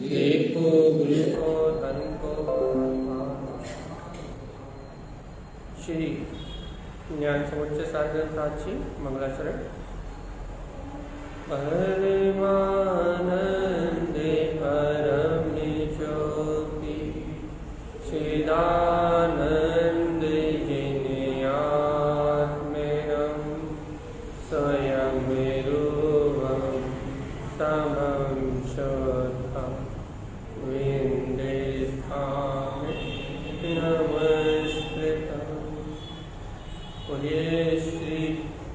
एको गुरु को धन को श्री ज्ञान समुच्चय सार ग्रंथाची मंगलाचरण। परमानंदे परम ज्योति चिदानंद जिन्यात्मेयं स्वयं रूपं समं शोधं विन्देस्थामि नमस्कृतं। बोलिए श्री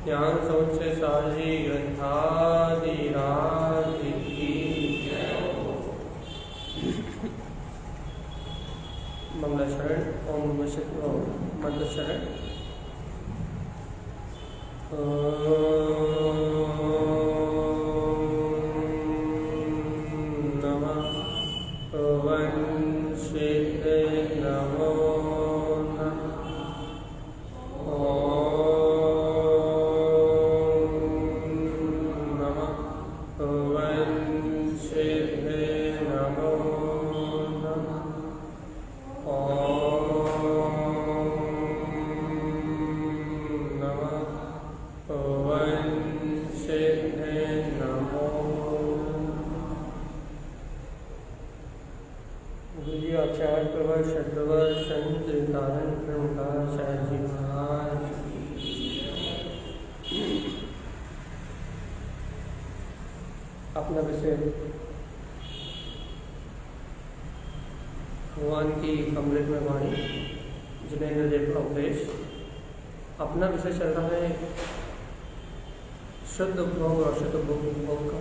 ज्ञान समुच्चय सार जी ग्रंथाधिराज की मंगलाचरण। ओम मंगलाचरण। अपना विषय भगवान की अमृत में वाणी जिनेंद्र देव का उपदेश। अपना विषय चल रहा है शुद्ध भोग और शुद्ध भोग का,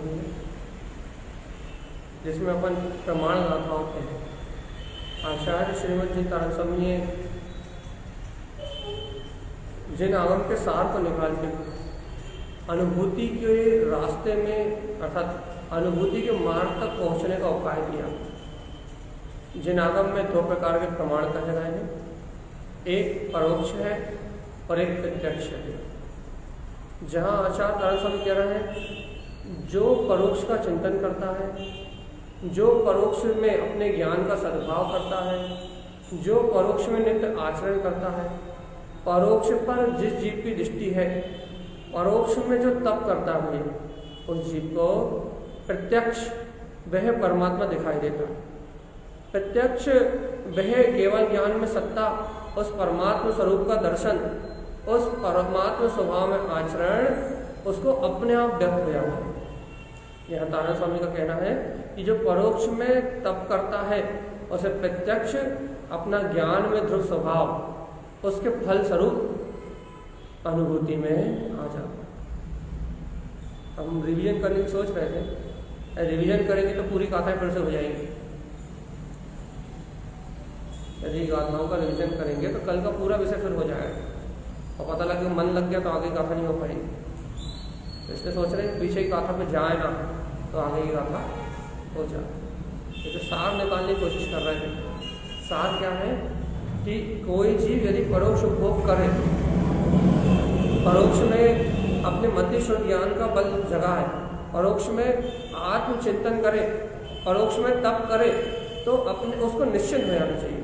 जिसमें अपन प्रमाण गाथाओं के आचार्य श्रीमद जी तारतम्य जिन आगम के सार को निकाल के अनुभूति के रास्ते में अर्थात अनुभूति के मार्ग तक पहुंचने का उपाय दिया। जिन आगम में दो प्रकार के प्रमाण कहे गए हैं, एक परोक्ष है और एक प्रत्यक्ष है। जहां आचार्य तारतम्य कह रहे हैं जो परोक्ष का चिंतन करता है, जो परोक्ष में अपने ज्ञान का सद्भाव करता है, जो परोक्ष में नित्य आचरण करता है, परोक्ष पर जिस जीव की दृष्टि है, परोक्ष में जो तप करता है, उस जीव को प्रत्यक्ष वह परमात्मा दिखाई देता है। प्रत्यक्ष वह केवल ज्ञान में सत्ता, उस परमात्मा स्वरूप का दर्शन, उस परमात्मा स्वभाव में आचरण उसको अपने आप व्यक्त हो जाता है। यह तारा स्वामी का कहना है कि जो परोक्ष में तप करता है उसे प्रत्यक्ष अपना ज्ञान में ध्रुव स्वभाव उसके फल स्वरूप अनुभूति में आ जाता है। हम रिवीजन करने की सोच रहे थे, रिवीजन करेंगे तो पूरी गाथाएं फिर से हो जाएंगी। यदि गाथाओं का रिवीजन करेंगे तो कल का पूरा विषय फिर हो जाएगा और पता लगे मन लग गया तो आगे गाथा नहीं हो पाएगी। तो इसलिए सोच रहे हैं पीछे की गाथा पे जाए ना तो आगे की गाथा हो जाए। तो सार निकालने की कोशिश कर रहे थे। सार क्या है कि कोई जीव यदि परोक्ष उपभोग करे, परोक्ष में अपने मतिस्व ज्ञान का बल जगा है, परोक्ष में आत्मचिंतन करे, परोक्ष में तप करे, तो अपने उसको निश्चित हो जाना चाहिए।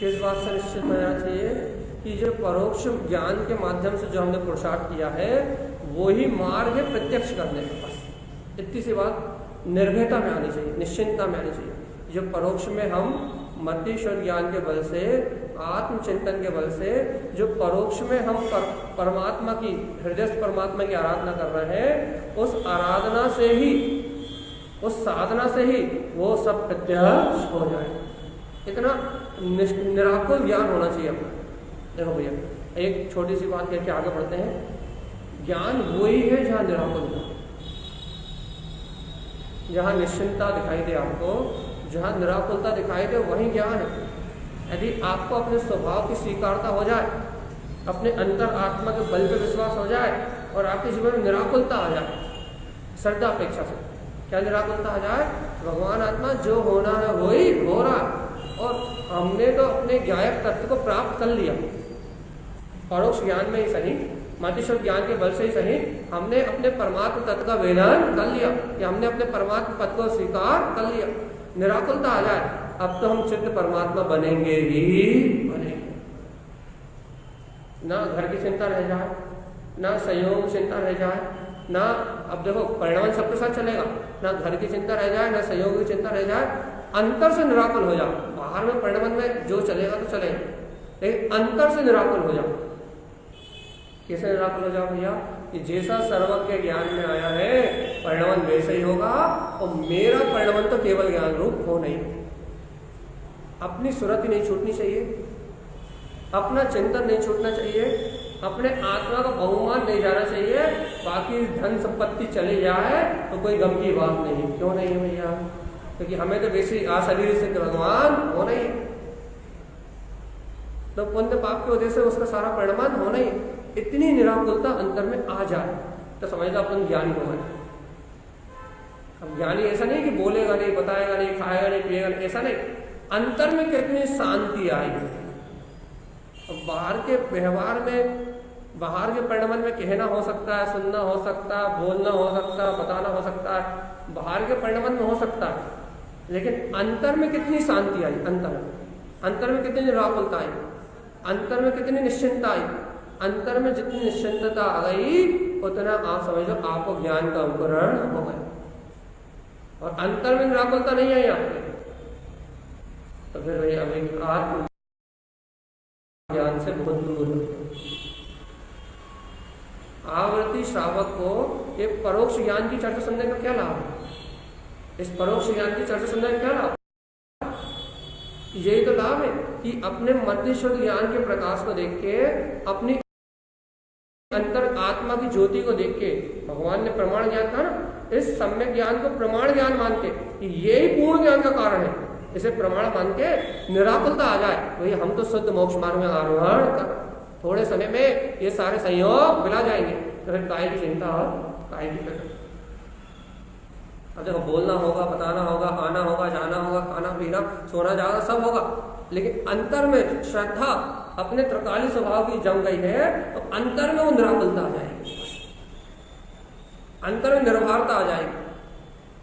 किस बात से निश्चित हो जाना चाहिए कि जो परोक्ष ज्ञान के माध्यम से जो हमने पुरुषार्थ किया है वही मार्ग है प्रत्यक्ष करने के पास। इतनी सी बात निर्भयता में आनी चाहिए, निश्चिंतता में आनी चाहिए। जो परोक्ष में हम मतीश्वर ज्ञान के बल से, आत्मचिंतन के बल से, जो परोक्ष में हम परमात्मा की हृदय परमात्मा की आराधना कर रहे हैं, उस आराधना से ही, उस साधना से ही वो सब प्रत्यक्ष हो जाए। इतना निराकुल ज्ञान होना चाहिए अपना। देखो भैया, एक छोटी सी बात कह के आगे बढ़ते हैं। ज्ञान वही है जहाँ निराकुलता, जहाँ निश्चिंतता दिखाई दे आपको, जहाँ निराकुलता दिखाई दे वही ज्ञान है। यदि आपको अपने स्वभाव की स्वीकारता हो जाए, अपने अंतर आत्मा के बल पे विश्वास हो जाए और आपके जीवन में निराकुलता आ जाए, श्रद्धा अपेक्षा से क्या निराकुलता आ जाए, भगवान आत्मा जो होना है वही हो रहा है और हमने तो अपने ज्ञायक तत्व को प्राप्त कर लिया। परोक्ष ज्ञान में ही सही मतिश्वर ज्ञान के बल से ही सही हमने अपने परमात्म तत्व का वेदन कर लिया, या हमने अपने परमात्म पद को स्वीकार कर लिया, निराकुलता आ जाए, अब तो हम चित्त परमात्मा बनेंगे ही बनेंगे। ना घर की चिंता रह जाए, ना संयोग चिंता रह जाए, ना अब देखो परिणाम सबके साथ चलेगा, ना घर की चिंता रह जाए, ना संयोग की चिंता रह जाए, अंतर से निराकुल हो जाओ। बाहर में परिणाम में जो चलेगा तो चलेगा, लेकिन अंतर से निराकुल हो जाओ। कैसे निराकुल हो जाओ भैया? कि जैसा सर्वज्ञ ज्ञान में आया है परिणाम वैसे ही होगा, और मेरा परिणाम तो केवल ज्ञान रूप हो नहीं। अपनी सुरति नहीं छूटनी चाहिए, अपना चिंतन नहीं छूटना चाहिए, अपने आत्मा का बहुमान नहीं जाना चाहिए। बाकी धन संपत्ति चले जाए तो कोई गम की बात नहीं। क्यों नहीं है भैया? क्योंकि हमें तो वैसे आशरीर से भगवान होना ही, तो पुण्य पाप की वजह से उसका सारा परिणाम होना ही। इतनी निराकुलता अंतर में आ जाए तो समझ लो अपन ज्ञानी हो गए। अब ज्ञानी ऐसा नहीं कि बोलेगा नहीं, बताएगा नहीं, खाएगा नहीं, पिएगा नहीं, ऐसा नहीं। अंतर में कितनी शांति आएगी। अब बाहर के व्यवहार में, बाहर के परिणाम में कहना हो सकता है, सुनना हो सकता है, बोलना हो सकता है, बताना हो सकता है, बाहर के परिणाम में हो सकता है, लेकिन अंतर में कितनी शांति आई, अंतर में कितनी निराकुलता आई, अंतर में कितनी निश्चिंतता आई। अंतर में जितनी निश्चिंतता आ गई उतना आप समझ लो आपको ज्ञान का अंकुरण हो गया। और अंतर में निराकुलता नहीं आई आपके, तो फिर वही अभी आत्म ज्ञान से बहुत दूर है। आवृत्ति श्रावक को ये परोक्ष ज्ञान की चर्चा सुनने का क्या लाभ है? इस परोक्ष ज्ञान की चर्चा सुनने का क्या लाभ? यही तो लाभ है कि अपने मध्यस्थ ज्ञान के प्रकाश को देख के, अपनी अंतर आत्मा की ज्योति को देख के, भगवान ने प्रमाण ज्ञान कहा ना, इस सम्यक ज्ञान को प्रमाण ज्ञान मान के, यही पूर्ण ज्ञान का कारण है, इसे प्रमाण मान के निराकुलता आ जाए। वही हम तो शुद्ध मोक्ष मार्ग में आरोहण कर, थोड़े समय में ये सारे संयोग मिला जाएंगे, तो फिर काय की चिंता और काय की फिक्र। अब देखो बोलना होगा, बताना होगा, आना होगा, जाना होगा, खाना पीना, सोना जाना सब होगा, लेकिन अंतर में श्रद्धा अपने त्रिकाली स्वभाव की जम गई है, तो अंतर में वो निराकुलता आ जाएगी, अंतर में निर्भरता आ जाएगी,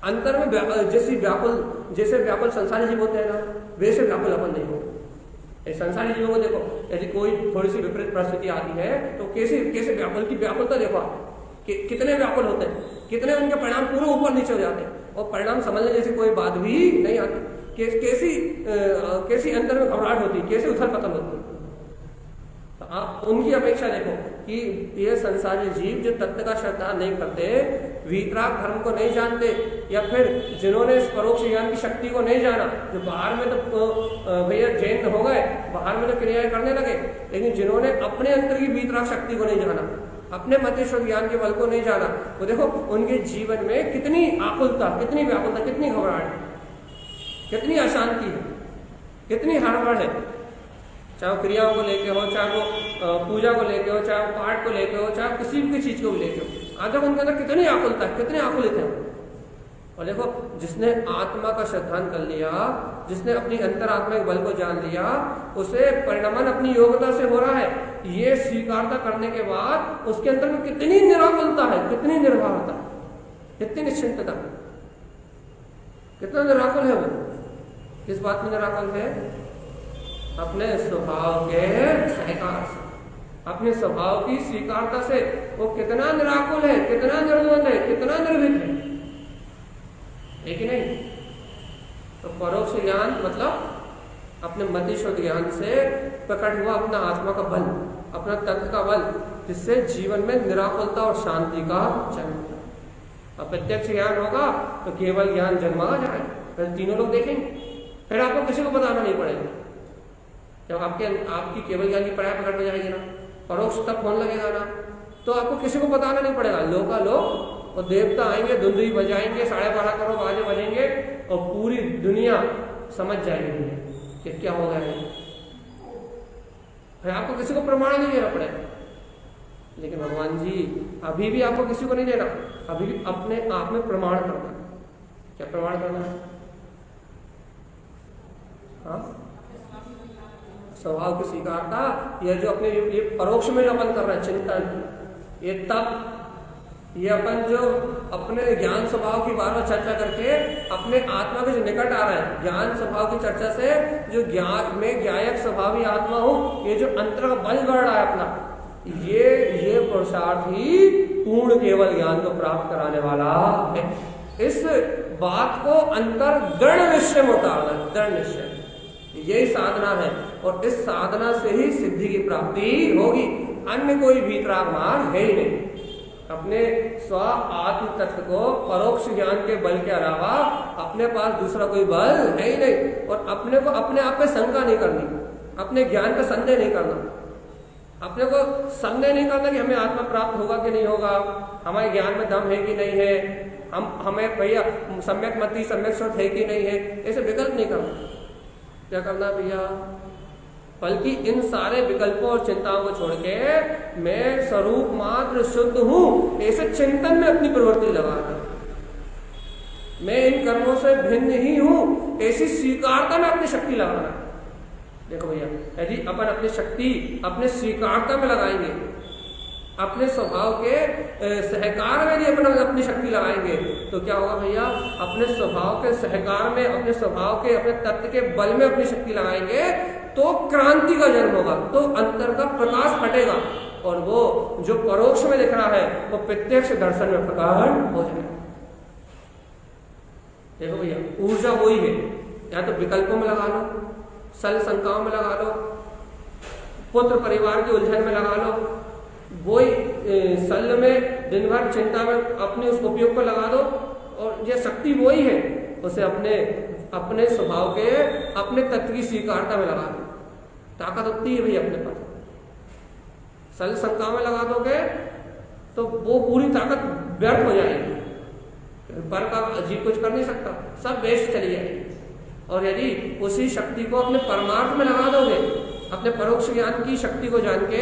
अंतर में जैसे व्याकुल संसारी जीव होते हैं ना, वैसे व्याकुल अपन नहीं होते। संसारी जीवों को देखो, यदि कोई थोड़ी सी विपरीत परिस्थिति आती है तो कैसे व्याकुल की व्याकुलता देखो आप, कितने व्याकुल होते हैं, कितने उनके परिणाम पूरे ऊपर नीचे हो जाते हैं, और परिणाम समझने जैसी कोई बात भी नहीं आती। कैसी अंतर में घबराहट होती, कैसे उथल पतल होती। तो आप उनकी अपेक्षा देखो कि ये संसारी जीव जो तत्व का श्रद्धा नहीं करते, वीतराग धर्म को नहीं जानते, या फिर जिन्होंने इस परोक्ष ज्ञान की शक्ति को नहीं जाना, जो बाहर में तो भैया जैन हो गए, बाहर में तो क्रियाएं करने लगे, लेकिन जिन्होंने अपने अंतर की वीतराग शक्ति को नहीं जाना, अपने मध्यस्थ ज्ञान के बल को नहीं जाना, वो देखो उनके जीवन में कितनी आकुलता, कितनी व्याकुलता, कितनी घबराहट, कितनी अशांति है, कितनी हड़बड़ है। चाहे क्रियाओं को लेके हो, चाहे वो पूजा को लेके हो, चाहे वो पाठ को लेके हो, चाहे किसी भी चीज को भी लेके हो, आज तक उनके अंदर कितनी आकुलता है, कितने आकुलित है। और देखो जिसने आत्मा का श्रद्धान कर लिया, जिसने अपनी अंतरात्मा के बल को जान लिया, उसे परिणमन अपनी योग्यता से हो रहा है। ये स्वीकारता करने के बाद उसके अंदर में कितनी निराकुलता है, कितनी निर्भरता, कितनी निश्चिंतता, कितना निराकुल है वो। किस बात में निराकुल है? अपने स्वभाव के सहकार से, अपने स्वभाव की स्वीकारता से वो कितना निराकुल है, कितना निर्मल है, कितना निर्भीक है कि नहीं। तो परोक्ष ज्ञान मतलब अपने मध्यस्थ ज्ञान से प्रकट हुआ अपना आत्मा का बल, अपना तत्व का बल, जिससे जीवन में निराकुलता और शांति का जन्म होता है। अब प्रत्यक्ष ज्ञान होगा तो केवल ज्ञान जन्मा जाए, फिर तीनों लोग देखेंगे, फिर आपको किसी को बताना नहीं पड़ेगा। जब आपकी केवल ज्ञान की पढ़ाई प्रकट हो जाएगी ना, परोक्ष तक होने लगेगा ना, तो आपको किसी को बताना नहीं पड़ेगा। लोग और देवता आएंगे, धुंधुई बजाएंगे, 12:30 करोड़ बाजे बजेंगे, और पूरी दुनिया समझ जाएगी कि क्या हो गया है। फिर आपको किसी को प्रमाण नहीं देना पड़ेगा। लेकिन भगवान जी अभी भी आपको किसी को नहीं देना, अभी भी अपने आप में प्रमाण करना है। क्या प्रमाण करना है? हाँ, स्वभाव की स्वीकारता, या जो अपने ये परोक्ष में जो अपन कर रहे हैं चिंतन, ये तप, ये अपन जो अपने ज्ञान स्वभाव की बार बार चर्चा करके अपने आत्मा के जो निकट आ रहे हैं, ज्ञान स्वभाव की चर्चा से जो ज्ञान में ज्ञायक स्वभावी आत्मा हूं, ये जो अंतर का बल बढ़ रहा है अपना, ये पुरुषार्थ ही पूर्ण केवल ज्ञान को प्राप्त कराने वाला है। इस बात को अंतर दृढ़ निश्चय में उतारना, दृढ़ निश्चय, यही साधना है। और इस साधना से ही सिद्धि की प्राप्ति होगी, अन्य कोई भीतराग मार्ग है ही नहीं। अपने स्व आत्म तत्व को परोक्ष ज्ञान के बल के अलावा अपने पास दूसरा कोई बल है ही नहीं। और अपने को अपने आप पे शंका नहीं करनी, अपने ज्ञान का संदेह नहीं करना, अपने को संदेह नहीं करना कि हमें आत्मा प्राप्त होगा कि नहीं होगा, हमारे ज्ञान में दम है कि नहीं है, हमें भैया सम्यक मति सम्यक श्रुत है कि नहीं है, ऐसे विकल्प नहीं करना। क्या करना भैया, बल्कि इन सारे विकल्पों और चिंताओं को छोड़ के मैं स्वरूप मात्र शुद्ध हूं, ऐसे चिंतन में अपनी प्रवृत्ति लगाना। मैं इन कर्मों से भिन्न ही हूं, ऐसी स्वीकारता में अपनी शक्ति लगाना। देखो भैया, यदि अपन अपनी शक्ति अपने स्वीकारता में लगाएंगे, अपने स्वभाव के सहकार में यदि अपन अपनी शक्ति लगाएंगे, तो क्या होगा भैया, अपने स्वभाव के सहकार में, अपने स्वभाव के, अपने तत्व के बल में अपनी शक्ति लगाएंगे तो क्रांति का जन्म होगा, तो अंतर का प्रकाश हटेगा और वो जो परोक्ष में दिख रहा है वो प्रत्यक्ष दर्शन में प्रकट हो जाएगा। देखो भैया, ऊर्जा वही है, या तो विकल्पों में लगा लो, सल शंकाओं में लगा लो, पुत्र परिवार की उलझन में लगा लो, वही सल में दिन भर चिंता में अपने उस उपयोग को लगा दो, और ये शक्ति वही है, उसे अपने स्वभाव के, अपने तत्व की स्वीकारता में लगा दो, ताकत होती है भाई अपने पास। सल शंका में लगा दोगे तो वो पूरी ताकत व्यर्थ हो जाएगी, पर का जीव कुछ कर नहीं सकता, सब वेस्ट चली जाएगी। और यदि उसी शक्ति को अपने परमार्थ में लगा दोगे, अपने परोक्ष ज्ञान की शक्ति को जान के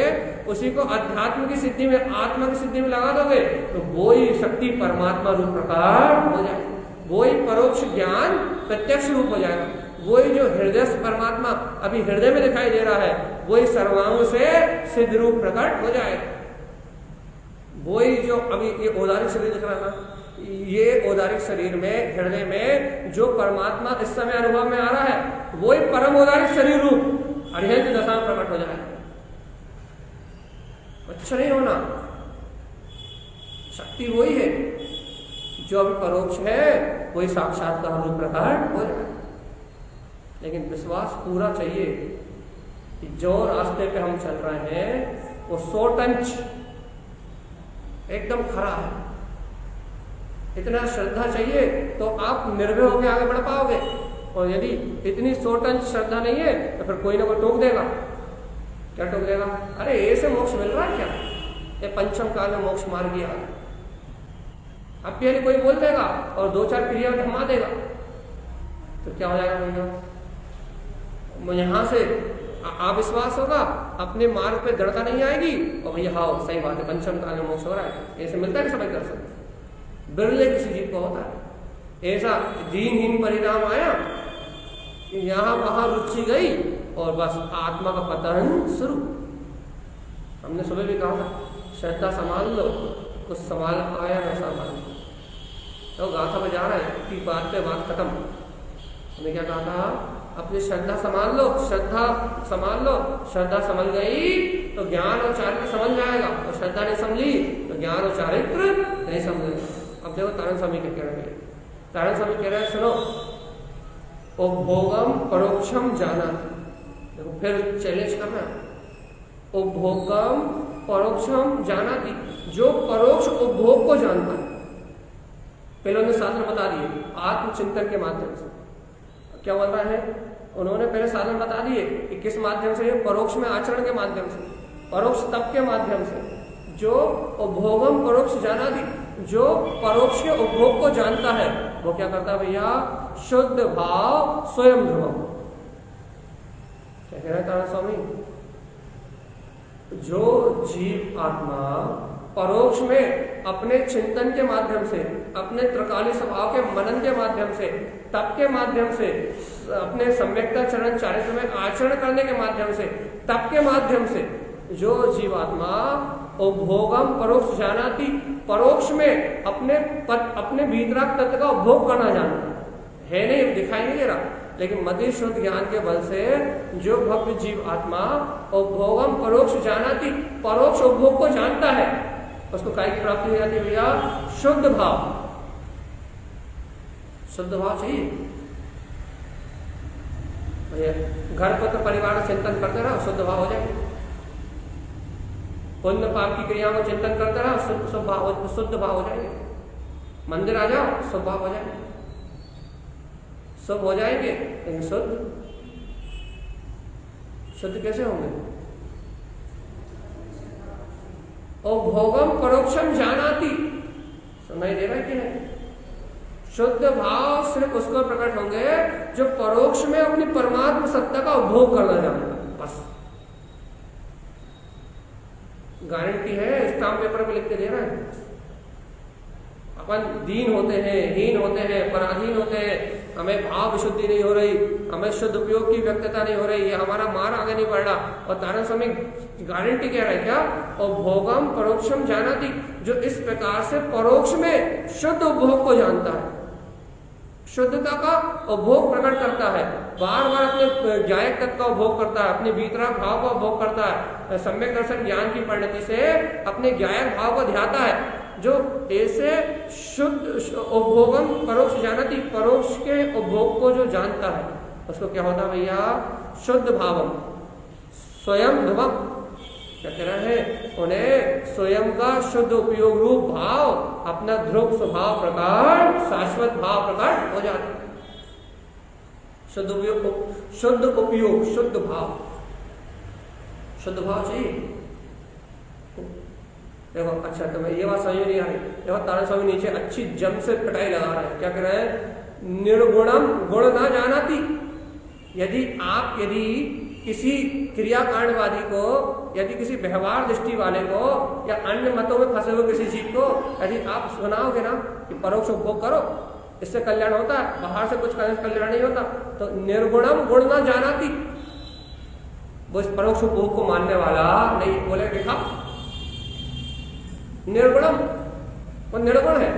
उसी को अध्यात्म की सिद्धि में, आत्मा की सिद्धि में लगा दोगे, तो वो ही शक्ति परमात्मा रूप प्रकट हो जाएगी, वो ही परोक्ष ज्ञान प्रत्यक्ष रूप हो जाएगा, वही जो हृदय से परमात्मा अभी हृदय में दिखाई दे रहा है, वही सर्वांग से सिद्ध रूप प्रकट हो जाएगा। वही जो अभी ये औदारिक शरीर दिख रहा था, ये औदारिक शरीर में, हृदय में जो परमात्मा इस समय अनुभव में आ रहा है, वही परम औदारिक शरीर रूप अरिहंत दशा में प्रकट हो जाएगा। अच्छा नहीं होना, शक्ति वही है, जो अभी परोक्ष है वही साक्षात्कार रूप प्रकट हो जाएगा। लेकिन विश्वास पूरा चाहिए कि जो रास्ते पे हम चल रहे हैं वो 100% एकदम खरा है। इतना श्रद्धा चाहिए तो आप निर्भय होकर आगे बढ़ पाओगे, और यदि इतनी 100% श्रद्धा नहीं है तो फिर कोई ना कोई टोक देगा। क्या टोक देगा? अरे ऐसे मोक्ष मिल रहा है क्या, ये पंचम काल में मोक्ष मार गया, अब पहले कोई बोल देगा और 2-4 क्रिया थमा देगा, तो क्या हो जाएगा भैया, यहां से अविश्वास होगा, अपने मार्ग पे दृढ़ता नहीं आएगी, और भैया हाँ सही बात है पंचम काल में मोक्ष हो रहा है, ऐसे मिलता है कि सब कर सकते, बिरले किसी जीव को होता है। ऐसा दीनहीन परिणाम आया, यहां वहां रुचि गई और बस आत्मा का पतन शुरू। हमने सुबह भी कहा था, श्रद्धा संभाल लो, कुछ संभाल आया ना संभाल, तो गाथा बजा रहा है कि बात पे बात खत्म। हमने क्या कहा था, अपनी श्रद्धा संभाल लो, श्रद्धा संभाल लो, श्रद्धा संभल गई तो ज्ञान और चारित्र समझ जाएगा, और श्रद्धा नहीं समझी तो ज्ञान और चारित्र नहीं समझेगा। अब देखो तारण स्वामी क्या कह रहे हैं, तारण स्वामी कह रहे हैं सुनो, उपभोगम परोक्षम जाना, देखो फिर चैलेंज करना, उपभोगम परोक्षम जाना थी, जो परोक्ष उपभोग को जानता है। पहले उन्होंने साधन बता दिए आत्मचिंतन के माध्यम से, क्या बोल रहा है, उन्होंने पहले साधन बता दिए कि किस माध्यम से, परोक्ष में आचरण के माध्यम से, परोक्ष तप के माध्यम से, जो उपभोगम परोक्ष जाना थी, जो परोक्ष के उपभोग को जानता है वो क्या करता है भैया, शुद्ध भाव स्वयं ध्रुवम। क्या कह रहे हैं तारण स्वामी, जो जीव आत्मा परोक्ष में अपने चिंतन के माध्यम से, अपने त्रिकाली स्वभाव के मनन के माध्यम से, तप के माध्यम से, अपने सम्यक्ता चरण चारित्र में आचरण करने के माध्यम से, तप के माध्यम से जो जीवात्मा उपभोगम परोक्ष जानाति, परोक्ष में अपने भीतराग तत्व का उपभोग करना जानता है नहीं, दिखाई नहीं दे रहा, लेकिन मति शुद्ध ज्ञान के बल से जो भव्य जीव आत्मा उपभोगम परोक्ष जानाति, परोक्ष उपभोग को जानता है, उसको काय की प्राप्ति हो जाती है भैया? शुद्ध भाव। शुद्ध भाव चाहिए भैया। घर पर तो परिवार का चिंतन करते रहो, शुद्ध भाव हो जाएगा। पुण्य पाप की क्रियाओं को चिंतन करते रहो, शुद्ध भाव हो जाएंगे। मंदिर आ जाओ, शुभ भाव हो जाएंगे, शुभ हो जाएंगे, लेकिन शुद्ध कैसे होंगे? उपभोगम परोक्षम जानाति, सुनाई दे रहा है कि नहीं? शुद्ध भाव सिर्फ उसको प्रकट होंगे जो परोक्ष में अपनी परमात्मा सत्ता का उपभोग करना जानता है, बस। गारंटी है, स्टाम्प पेपर पे लिख के दे रहा है। अपन दीन होते हैं, हीन होते हैं, पराधीन होते हैं, हमें भाव विशुद्धि नहीं हो रही, हमें शुद्ध उपयोग की व्यक्तता नहीं हो रही, ये हमारा मार आगे नहीं बढ़ रहा, और तारण स्वामी गारंटी कह रहा है क्या? और भोगम परोक्षम जानाति, जो इस प्रकार से परोक्ष में शुद्ध उपभोग को जानता है, शुद्धता का उपभोग प्रकट करता है, बार बार अपने ज्ञायक तत्व का उपभोग करता है, अपने भीतराग भाव का उपभोग करता है, सम्यक दर्शन ज्ञान की परिणति से अपने ज्ञायक भाव को ध्याता है, जो ऐसे शुद्ध उपभोगम परोक्ष जानाति, परोक्ष के उपभोग को जो जानता है, उसको क्या होता है भैया? शुद्ध भावम स्वयं ध्रुवम। क्या कह रहे हैं? उन्हें स्वयं का शुद्ध उपयोग रूप भाव, अपना ध्रुव स्वभाव प्रकार, शाश्वत भाव प्रकट हो जाता है। शुद्ध उपयोग, शुद्ध भाव, शुद्ध भाव चाहिए। देखो, अच्छा, तो मैं ये बात समझ नहीं आ रही। देखो, तारण स्वामी नीचे अच्छी जम से पिटाई लगा रहे हैं। क्या कह रहे हैं? निर्गुणम गुण ना जानाति। यदि किसी क्रियाकांडवादी को, यदि किसी व्यवहार दृष्टि वाले को, या अन्य मतों में फंसे हुए किसी जीव को यदि आप सुनाओगे ना कि परोक्ष उपभोग करो, इससे कल्याण होता है, बाहर से कुछ करने से कल्याण नहीं होता, तो निर्गुणम गुण ना जानाति, वो इस परोक्ष उपभोग को मानने वाला नहीं। बोले देखा, निर्गुणम, वो निर्गुण है,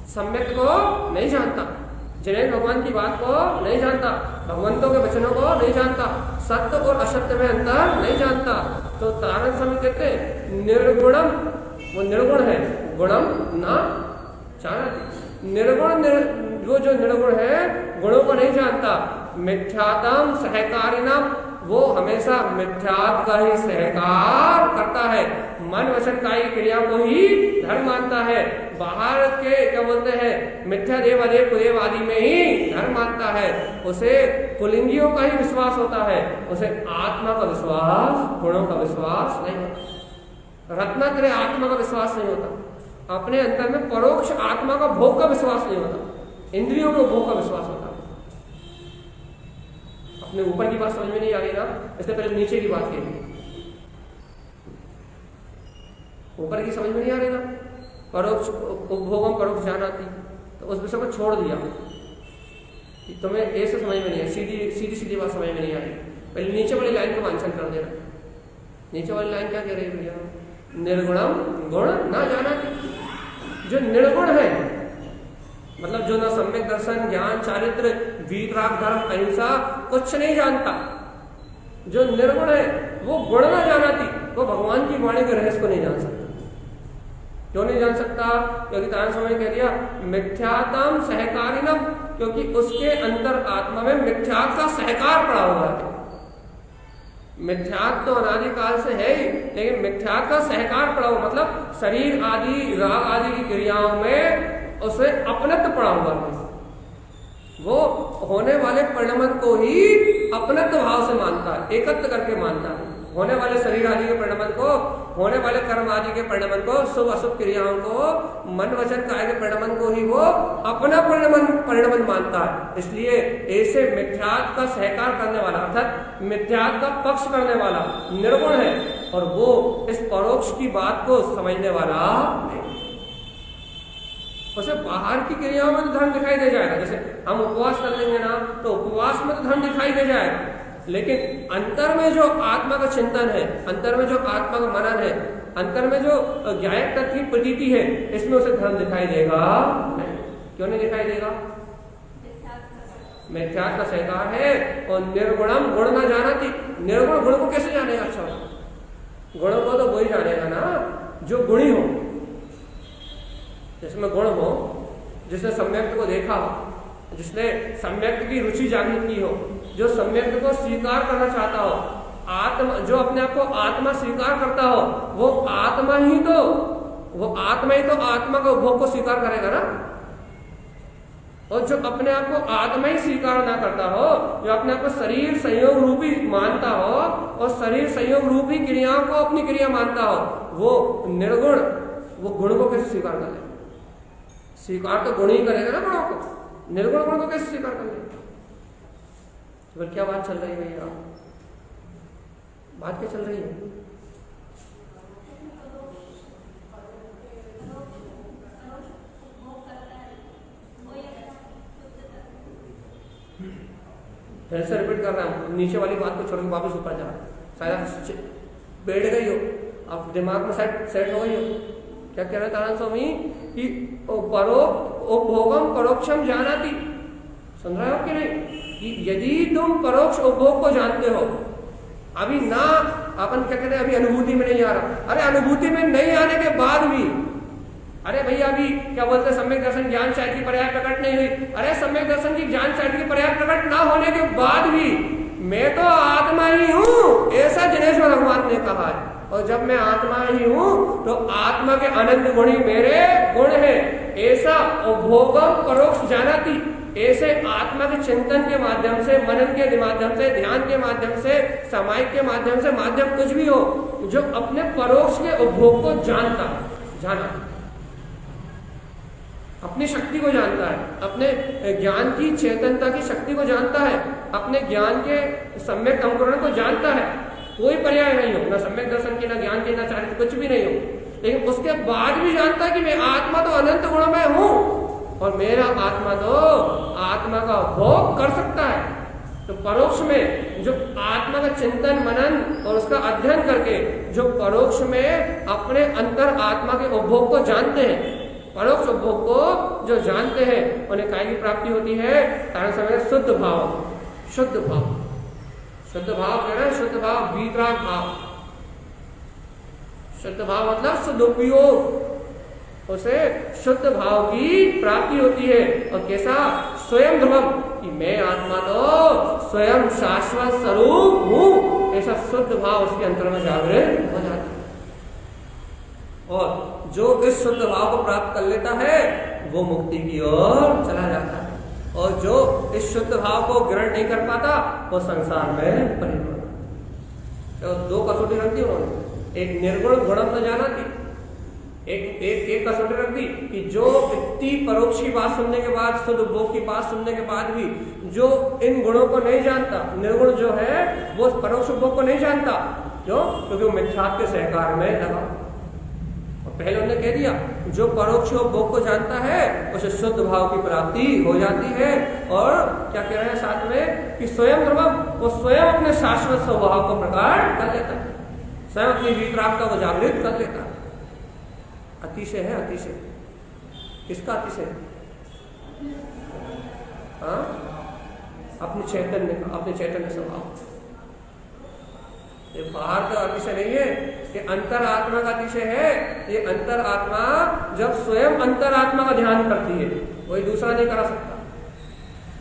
सम्यक को नहीं जानता, जिन्हें भगवान की बात को नहीं जानता, भगवंतों के वचनों को नहीं जानता, सत्य और असत्य में अंतर नहीं जानता। तो तारण स्वामी कहते हैं निर्गुणम, वो निर्गुण है, गुणम ना जानाति। निर्गुण जो निर्गुण है, गुणों को नहीं जानता। मिथ्यातम सहकारिणम, वो हमेशा मिथ्यात्व का ही सहकार करता है, मन वचन कायी क्रिया को ही धर्म मानता है, बाहर के क्या बोलते हैं मिथ्या देव अदेव कुदेव आदि में ही धर्म मानता है, उसे पुलिंगियों का ही विश्वास होता है, उसे आत्मा का विश्वास, गुणों का विश्वास नहीं होता, रत्नात्रय आत्मा का विश्वास नहीं होता, अपने अंतर में परोक्ष आत्मा का भोग का विश्वास नहीं होता, इंद्रियों के भोग का विश्वास होता है। अपने ऊपर की बात समझ में नहीं आ रही ना, इससे पहले नीचे की बात की, ऊपर की समझ में नहीं आ रही ना, परोक्ष उपभोगम परोक्ष जानाति, तो उस विषय को छोड़ दिया, तुम्हें ऐसे समझ में नहीं है, सीधी बात समझ में नहीं आ रही। पहले नीचे वाली लाइन को वांछन कर देना। नीचे वाली लाइन क्या कह रही है भैया? निर्गुणम गुण ना जानाति। जो निर्गुण है, मतलब जो ना सम्यक दर्शन ज्ञान चारित्र वीतराग धर्म अहिंसा कुछ नहीं जानता, जो निर्गुण है वो गुण ना जानाति, वो भगवान की वाणी के रहस्य को नहीं जान सकता। क्यों नहीं जान सकता? क्योंकि तारण स्वामी कह दिया मिथ्यातम सहकारिणम, क्योंकि उसके अंतर आत्मा में मिथ्यात्व का सहकार पड़ा हुआ है। मिथ्यात्व तो अनादिकाल से है ही, लेकिन मिथ्यात्व का सहकार पड़ा हुआ, मतलब शरीर आदि राग आदि की क्रियाओं में उसे अपनत्व पड़ा हुआ है। वो होने वाले परिणमन को ही अपनत्व भाव से मानता है, एकत्व करके मानता है। होने वाले शरीर आदि के परिणमन को, होने वाले कर्म आदि के परिणमन को, शुभ अशुभ क्रियाओं को, मन वचन काय के परिणमन को ही वो अपना परिणमन मानता है। इसलिए ऐसे मिथ्यात्व का सहकार करने वाला, अर्थात मिथ्यात्व का पक्ष करने वाला निर्गुण है, और वो इस परोक्ष की बात को समझने वाला नहीं। उसे बाहर की क्रियाओं में तो धर्म दिखाई दे जाएगा, जैसे हम उपवास कर लेंगे ना, तो उपवास में तो धर्म दिखाई दे जाएगा, लेकिन अंतर में जो आत्मा का चिंतन है, अंतर में जो आत्मा का मनन है, अंतर में जो ज्ञायक तत्व की प्रतीति है, इसमें उसे धर्म दिखाई देगा नहीं। क्यों नहीं दिखाई देगा? मिथ्यात्व का स्वीकार है। और निर्गुणम गुण न जानाति, निर्गुण गुण को कैसे जानेगा? अच्छा, गुणों को तो वही जानेगा ना जो गुणी हो, जिसमें गुण हो, जिसने सम्यक्त को देखा हो, जिसने सम्यक्त की रुचि जागृत की हो, जो सम्यक्त को स्वीकार करना चाहता हो, आत्मा जो अपने आप को आत्मा स्वीकार करता हो, वो आत्मा ही तो आत्मा का उपभोग को स्वीकार करेगा ना। और जो अपने आप को आत्मा ही स्वीकार ना करता हो, जो अपने आप को शरीर संयोग रूपी मानता हो और शरीर संयोग रूपी क्रियाओं को अपनी क्रिया मानता हो, वो निर्गुण वो गुण को कैसे स्वीकार कर लेगा? स्वीकार तो गुण ही करेगा ना गुणों को, निर्गुण गुण को कैसे स्वीकार कर लेगा? तो क्या बात चल रही है भैया? बात क्या चल रही है? फिर से रिपीट कर रहा हूं, नीचे वाली बात को छोड़ के वापस ऊपर जा। शायद बैठ गई हो, अब दिमाग में सेट हो गई हो। क्या कह रहे तारण स्वामी कि उपभोगम परोक्षम जानाति, सुन रहे हो कि नहीं? कि यदि तुम परोक्ष उपभोग को जानते हो, अभी ना अपन क्या कहते हैं, अभी अनुभूति में नहीं आ रहा, अरे अनुभूति में नहीं आने के बाद भी, अरे भैया अभी क्या बोलते हैं, सम्यक दर्शन ज्ञान चाहत की पर्याय प्रकट नहीं हुई, अरे सम्यक दर्शन की ज्ञान चाहत की पर्याय प्रकट ना होने के बाद भी मैं तो आत्मा ही हूं, ऐसा जिनेश्वर भगवान ने कहा है। और जब मैं आत्मा ही हूं तो आत्मा के अनंत गुण ही मेरे गुण है, ऐसा उपभोगम परोक्ष जानाति, ऐसे आत्मा के चिंतन के माध्यम से, मनन के माध्यम से, ध्यान के माध्यम से, सामायिक के माध्यम से, माध्यम कुछ भी हो, जो अपने परोक्ष के उपभोग को जाना अपनी शक्ति को जानता है, अपने ज्ञान की चेतनता की शक्ति को जानता है, अपने ज्ञान के सम्यक अंकुरण को जानता है। कोई पर्याय नहीं हो, ना सम्यक दर्शन की, ना ज्ञान की, ना चारित्र, कुछ भी नहीं हो, लेकिन उसके बाद भी जानता है कि मैं आत्मा तो अनंत गुण में हूं और मेरा आत्मा तो आत्मा का भोग कर सकता है। तो परोक्ष में जो आत्मा का चिंतन मनन और उसका अध्ययन करके जो परोक्ष में अपने अंतर आत्मा के उपभोग को जानते हैं, परोक्ष उपभोग को जो जानते हैं, उन्हें काय की प्राप्ति होती है? तारण समय शुद्ध भाव, शुद्ध भाव, शुद्ध भाव कह रहे हैं, शुद्ध भाव, वीतराग भाव। शुद्ध भाव मतलब शुद्ध उपयोग, उसे शुद्ध भाव की प्राप्ति होती है। और कैसा? स्वयं ध्रुवम, कि मैं आत्मा तो स्वयं शाश्वत स्वरूप हूं, ऐसा शुद्ध भाव उसके अंतर में जागृत हो जाता है। और जो इस शुद्ध भाव को प्राप्त कर लेता है वो मुक्ति की ओर चला जाता है, और जो इस शुद्ध भाव को ग्रहण नहीं कर पाता वो संसार में परिणत। तो दो कसौटी रख दी उन्होंने, एक निर्गुण गुणम न जाना थी, एक कसौटी रख दी कि जो व्यक्ति परोक्ष की बात सुनने के बाद, शुद्ध उपभोग की बात सुनने के बाद भी जो इन गुणों को नहीं जानता, निर्गुण जो है वो परोक्ष उपभोग को नहीं जानता, क्यों? क्योंकि वो मिथ्यात्व के सहकार में लगा। पहले उन्होंने कह दिया जो परोक्ष उपभोग को जानता है उसे शुद्ध भाव की प्राप्ति हो जाती है। और क्या कह रहे हैं साथ में कि स्वयं वो स्वयं अपने शाश्वत स्वभाव को प्रकट कर लेता है, स्वयं अपनी विप्राप्ता को जागृत कर लेता है। अतिशय है, अतिशय किसका अतिशय? हाँ, अपने चैतन्य स्वभाव। ये बाहर का अतिशय नहीं है, ये अंतर आत्मा का अतिशय है। ये अंतर आत्मा जब स्वयं अंतर आत्मा का ध्यान करती है, कोई दूसरा नहीं करा सकता।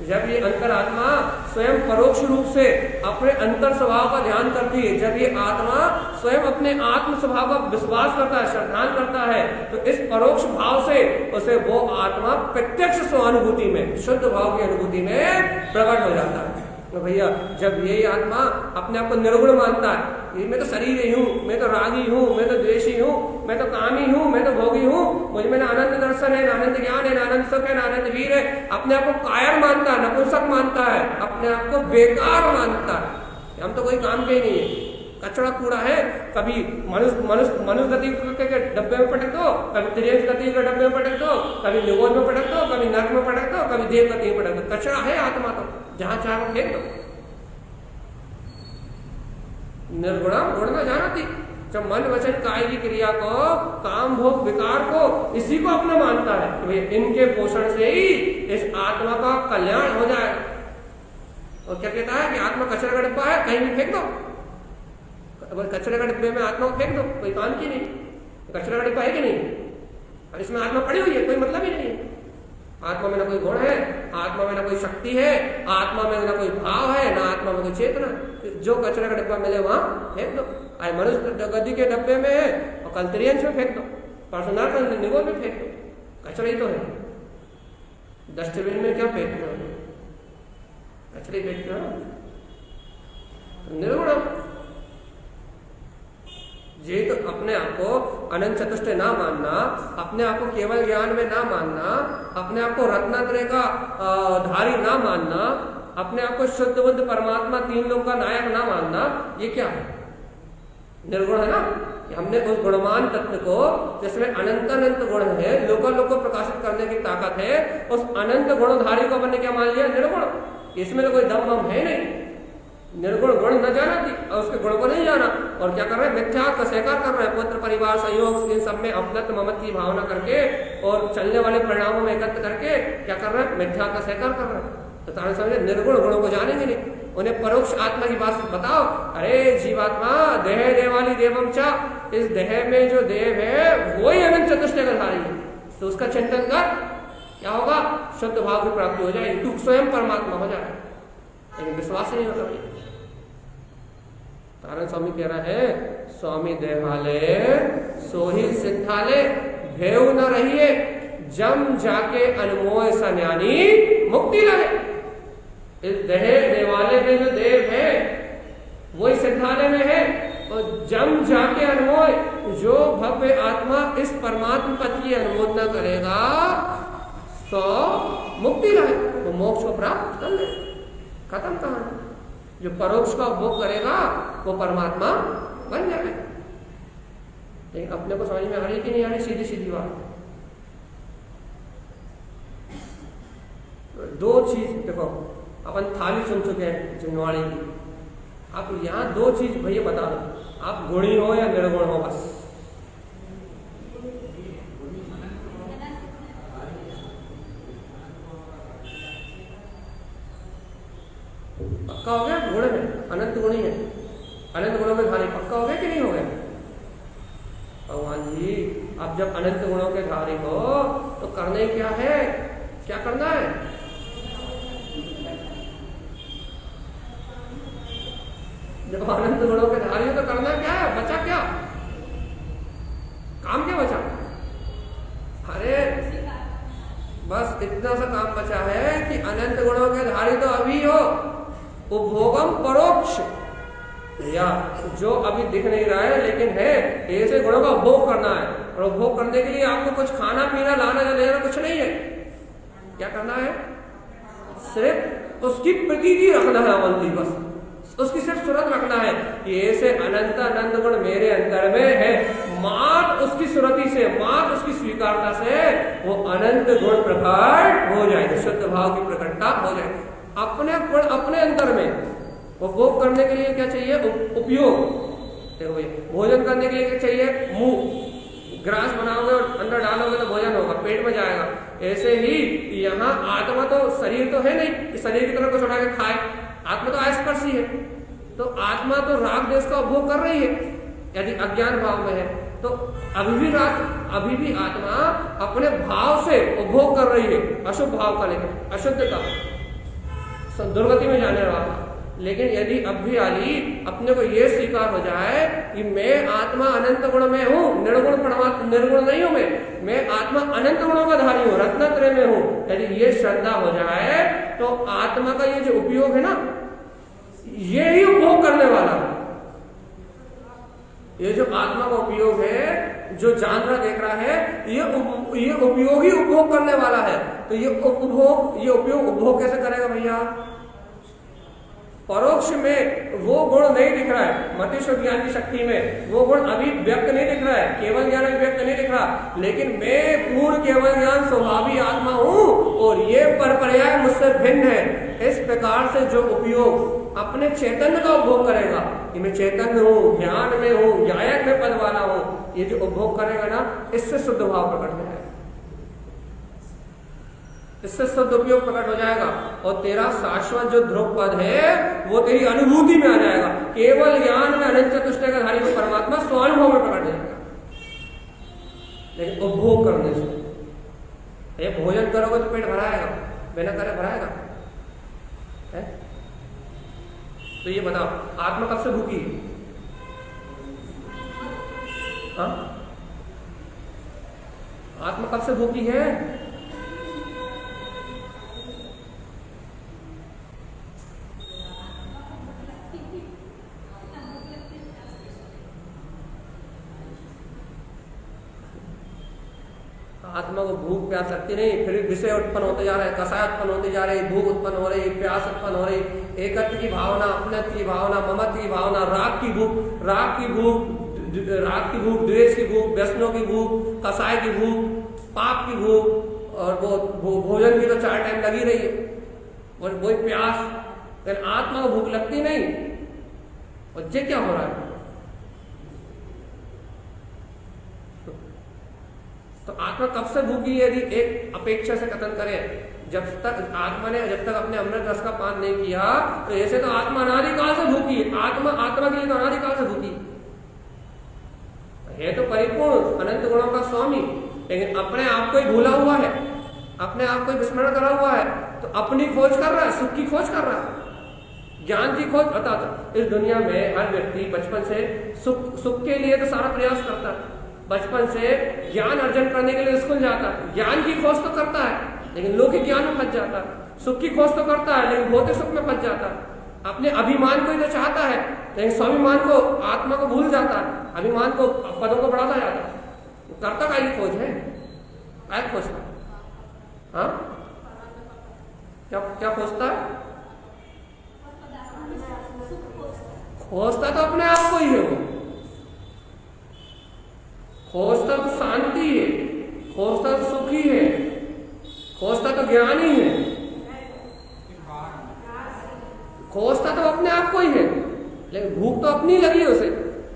जब ये अंतर आत्मा स्वयं परोक्ष रूप से अपने अंतर स्वभाव का ध्यान करती है, जब ये आत्मा स्वयं अपने आत्म स्वभाव का विश्वास करता है, श्रद्धान करता है, तो इस परोक्ष भाव से उसे वो आत्मा प्रत्यक्ष स्वानुभूति में, शुद्ध भाव की अनुभूति में प्रकट हो जाता है। तो भैया जब यही आत्मा अपने आप को निर्गुण मानता है, मैं तो शरीर ही हूँ, मैं तो रागी हूँ, मैं तो द्वेषी हूँ, मैं तो कामी हूँ, मैं तो भोगी हूँ, मुझ में ना आनंद दर्शन है, ना आनंद ज्ञान है, ना आनंद सुख है, ना आनंद वीर है, अपने आप को कायर मानता है, नपुंसक मानता है, अपने आप को बेकार मानता है, हम तो कोई काम के ही नहीं है, कचरा कूड़ा है। कभी मनुष्य गति के डब्बे में पटक दो, कभी त्रियंश गति के डब्बे में पटक दो, कभी निगोद में पटक दो, कभी नर्क में पटक दो, कभी देव गति में पटक दो, कचरा है आत्मा तो, जहां चाहो फेंक दो। निर्गुणम गुण न जानती। जब मन वचन काय की क्रिया को, काम भोग विकार को, इसी को अपना मानता है कि भाई इनके पोषण से ही इस आत्मा का कल्याण हो जाए। और क्या कहता है कि आत्मा कचरे का डिब्बा है, कहीं भी फेंक दो, कचरे का डिब्बे में आत्मा को फेंक दो, कोई काम की नहीं। कचरे का डिब्बा है कि नहीं, और इसमें आत्मा पड़ी हुई है, कोई मतलब ही नहीं है। आत्मा में ना कोई गुण है, आत्मा में ना कोई शक्ति है, आत्मा में ना कोई भाव है, ना आत्मा में कोई चेतना। जो कचरे का डिब्बा मिले वहां फेंक दो। आज मनुष्य गद्दी के डब्बे में है और कल त्रियंश में फेंक दो, परसों कल निगोर में फेंक दो, कचरा ही तो है। डस्टबिन में क्या फेंकते हो, कचरे फेंकते हो। निर्गुण ये तो अपने आप को अनंत चतुष्ट ना मानना, अपने आप को केवल ज्ञान में ना मानना, अपने आप को रत्नात्रय का धारी ना मानना, अपने आप को शुद्ध बुद्ध परमात्मा तीन लोक का नायक ना मानना, ये क्या है? निर्गुण है ना। हमने उस गुणमान तत्व को, जिसमें अनंत अनंत गुण है, लोकालोक को प्रकाशित करने की ताकत है, उस अनंत गुणधारी को अपने क्या मान लिया? निर्गुण। इसमें तो कोई दम बम है नहीं। निर्गुण गुण न जाना थी और उसके गुण को नहीं जाना, और क्या कर रहे हैं? मिथ्या का स्वीकार कर रहे हैं। पुत्र परिवार संयोग इन सब में अपनत्व ममत्व की भावना करके और चलने वाले परिणामों में एकत्र करके क्या कर रहे हैं? मिथ्या का स्वीकार कर रहे हैं। तो तारण समझे निर्गुण गुणों को जानेंगे नहीं। उन्हें परोक्ष आत्मा की बात बताओ, अरे जीवात्मा देह देवाली देवम चा, इस देह में जो देव है वही अनंत चतुष्ट का धारी है। तो उसका चिंतन कर, क्या होगा? शुद्ध भाव की प्राप्ति हो जाएगी, तू स्वयं परमात्मा हो जाए। लेकिन विश्वास ही नहीं होता भाई। तारण स्वामी कह रहा है, स्वामी देवाले सोही सिद्धाले भेव न रहिए, जम जाके अनमोय सन्यानी मुक्ति लगे। इस देह देवालय में जो देव है वही सिद्धालय में है, और जम जाके अनमोय, जो भव्य आत्मा इस परमात्मा पद की अनुमोदना करेगा तो मुक्ति लगे, वो मोक्ष को प्राप्त कर ले। खत्म कहानी। जो परोक्ष का उपभोग करेगा वो परमात्मा बन जाएगा। लेकिन अपने को समझ में आ रही कि नहीं आ रही? सीधी सीधी बात। दो चीज देखो, अपन थाली सुन चुके हैं जिनवाड़ी की। आप यहाँ दो चीज भैया बता दो, आप गुणी हो या निर्गुण हो, बस। पक्का हो गया? गुण है, अनंत गुणी है, अनंत गुणों में धारी। पक्का हो गया कि नहीं हो गया? भगवान जी, अब जब अनंत गुणों के धारी हो तो करने क्या है? क्या करना है? जब अनंत गुणों के धारी हो तो करना क्या है? बचा क्या? काम क्या बचा? अरे बस इतना सा काम बचा है कि अनंत गुणों के धारी तो अभी हो, उपभोगम परोक्ष, या जो अभी दिख नहीं रहा है लेकिन है, ऐसे गुणों का उपभोग करना है। और उपभोग करने के लिए आपको कुछ खाना पीना लाना या लेना कुछ नहीं है। क्या करना है? सिर्फ उसकी प्रतीति रखना है, अवंती, बस उसकी सिर्फ सूरत रखना है कि ऐसे अनंत अनंत गुण मेरे अंदर में है। मात्र उसकी सुरति से, मात्र उसकी स्वीकारता से वो अनंत गुण प्रकट हो जाएगा, शुद्ध भाव की प्रकटता हो जाएगी अपने गुण अपने अंतर में। उपभोग करने के लिए क्या चाहिए? उपयोग। देखो भैया, भोजन करने के लिए क्या चाहिए? मुंह। ग्रास बनाओगे और अंदर डालोगे तो भोजन होगा, पेट में जाएगा। ऐसे ही यहाँ आत्मा तो शरीर तो है नहीं कि शरीर की तरफ कुछ उठा के खाए। आत्मा तो अस्पर्शी है, तो आत्मा तो राग देश का उपभोग कर रही है। यदि अज्ञान भाव में है तो अभी भी आत्मा अपने भाव से उपभोग कर रही है, अशुभ भाव का लेकर, अशुद्ध का, दुर्गति में जाने वाला। लेकिन यदि अब भी आली अपने को यह स्वीकार हो जाए कि मैं आत्मा अनंत गुण में हूँ, निर्गुण परमात्मा, निर्गुण नहीं हूं मैं आत्मा अनंत गुणों का धारी हूँ, रत्नत्रय में हूँ, यदि ये श्रद्धा हो जाए तो आत्मा का ये जो उपयोग है ना, ये ही उपभोग करने वाला है। ये जो आत्मा का उपयोग है, जो जान रहा देख रहा है, ये उपयोग ही उपभोग करने वाला है। तो ये उपयोग उपभोग कैसे करेगा भैया? परोक्ष में वो गुण नहीं दिख रहा है, मतिष्व ज्ञान की शक्ति में वो गुण अभी व्यक्त नहीं दिख रहा है, केवल ज्ञान अभी व्यक्त नहीं दिख रहा। लेकिन मैं पूर्ण केवल ज्ञान स्वभावी आत्मा हूं और ये पर पर्याय मुझसे भिन्न है। इस प्रकार से जो उपयोग अपने चैतन्य का उपभोग करेगा कि मैं चैतन्य हूँ, ज्ञान में हूँ, ज्ञायक में पद वाला हूँ, ये जो उपभोग करेगा ना, इससे शुद्ध भाव प्रकट हो जाएगा, इससे शुद्ध उपयोग प्रकट हो जाएगा और तेरा शाश्वत जो ध्रुव पद है वो तेरी अनुभूति में आ जाएगा। केवल ज्ञान में अनंत चतुष्टय का धारी को परमात्मा स्वानुभव में प्रकट हो जाएगा। लेकिन उपभोग करने से, ये भोजन करोगे तो पेट भराएगा, बिना करे भराएगा है? तो ये बताओ, आत्मा कब से भूखी है? हाँ? आत्मा कब से भूखी है? आत्मा को भूख प्यास लगती नहीं, फिर विषय उत्पन्न होते जा रहे हैं, कषाय उत्पन्न होते जा रहे, भूख उत्पन्न हो रही, प्यास उत्पन्न हो रही, एकत्व की भावना, अपनत्व की भावना, ममत्व की भावना, राग की भूख, द्वेष की भूख, व्यसनों की भूख, कषाय की भूख, पाप की भूख, और वो भोजन की तो 4 टाइम लगी रही है, और वही प्यास। लेकिन आत्मा को भूख लगती नहीं। और ये क्या हो रहा है? तो आत्मा कब से भूखी है? यदि एक अपेक्षा से कथन करें, जब तक आत्मा ने जब तक अपने अमृत रस का पान नहीं किया, तो ऐसे तो आत्मा अनादिकाल से भूखी है। आत्मा के लिए तो अनादिकाल से भूखी है, तो परिपूर्ण अनंत गुणों का स्वामी, लेकिन अपने आप को ही भूला हुआ है, अपने आप को ही विस्मरण करा हुआ है, तो अपनी खोज कर रहा है, सुख की खोज कर रहा है, ज्ञान की खोज। बता दो, इस दुनिया में हर व्यक्ति बचपन से सुख के लिए तो सारा प्रयास करता है, बचपन से ज्ञान अर्जन करने के लिए स्कूल जाता है, ज्ञान की खोज तो करता है, लेकिन लौकिक ज्ञान में फंस जाता है, सुख की खोज तो करता है, लेकिन भौतिक सुख में फंस जाता है, अपने अभिमान को ही तो चाहता है, लेकिन स्वाभिमान को, आत्मा को भूल जाता है, अभिमान को, पदों को बढ़ाता जाता है। करता का ही खोज है, क्या खोजता है? हाँ, क्या खोजता है? खोजता तो अपने आप को ही है, वो खोजता तो शांति है, खोजता तो सुखी है, खोजता तो ज्ञान ही है, खोजता तो अपने आप को ही है, लेकिन भूख तो अपनी लगी है उसे।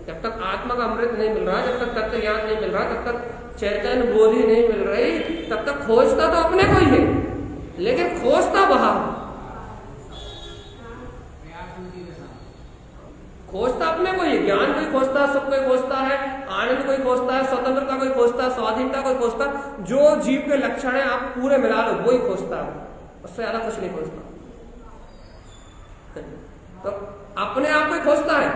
जब तक आत्मा का अमृत नहीं मिल रहा, जब तक तत्व ज्ञान नहीं मिल रहा, तब तक चैतन्य बोधि नहीं मिल रही, तब तक खोजता तो अपने को ही है, लेकिन खोजता बाहर, खोजता अपने को ही, ज्ञान कोई खोजता है, सुख कोई खोजता है, आनंद कोई खोजता है, स्वतंत्रता कोई खोजता है, स्वाधीनता कोई खोजता है, जो जीव के लक्षण है आप पूरे मिला लो, वही खोजता है, उससे ज्यादा कुछ नहीं खोजता। तो अपने आप को खोजता है,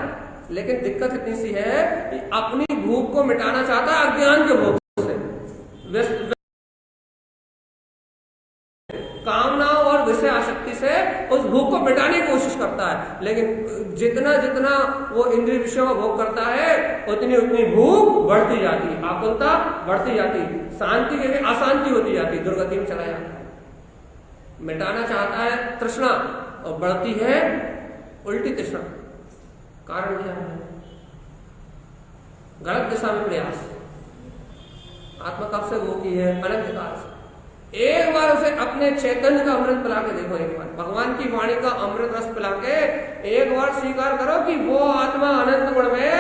लेकिन दिक्कत इतनी सी है कि अपनी भूख को मिटाना चाहता है अज्ञान के भूख से, कामनाओं और विषय आसक्ति से उस भूख को मिटाने की कोशिश करता है, लेकिन जितना जितना वो इंद्रिय विषयों का भोग करता है, उतनी उतनी भूख बढ़ती जाती, आकुलता बढ़ती जाती, शांति के लिए अशांति होती जाती, दुर्गति में चला जाता है। मिटाना चाहता है तृष्णा और बढ़ती है उल्टी तृष्णा। कारण क्या है? गलत दिशा में प्रयास। आत्मा कब से भूखी है? अनंत काल से। एक बार उसे अपने चैतन्य का अमृत पिला के देखो, एक बार भगवान की वाणी का अमृत रस पिला के एक बार स्वीकार करो कि वो आत्मा अनंत गुण में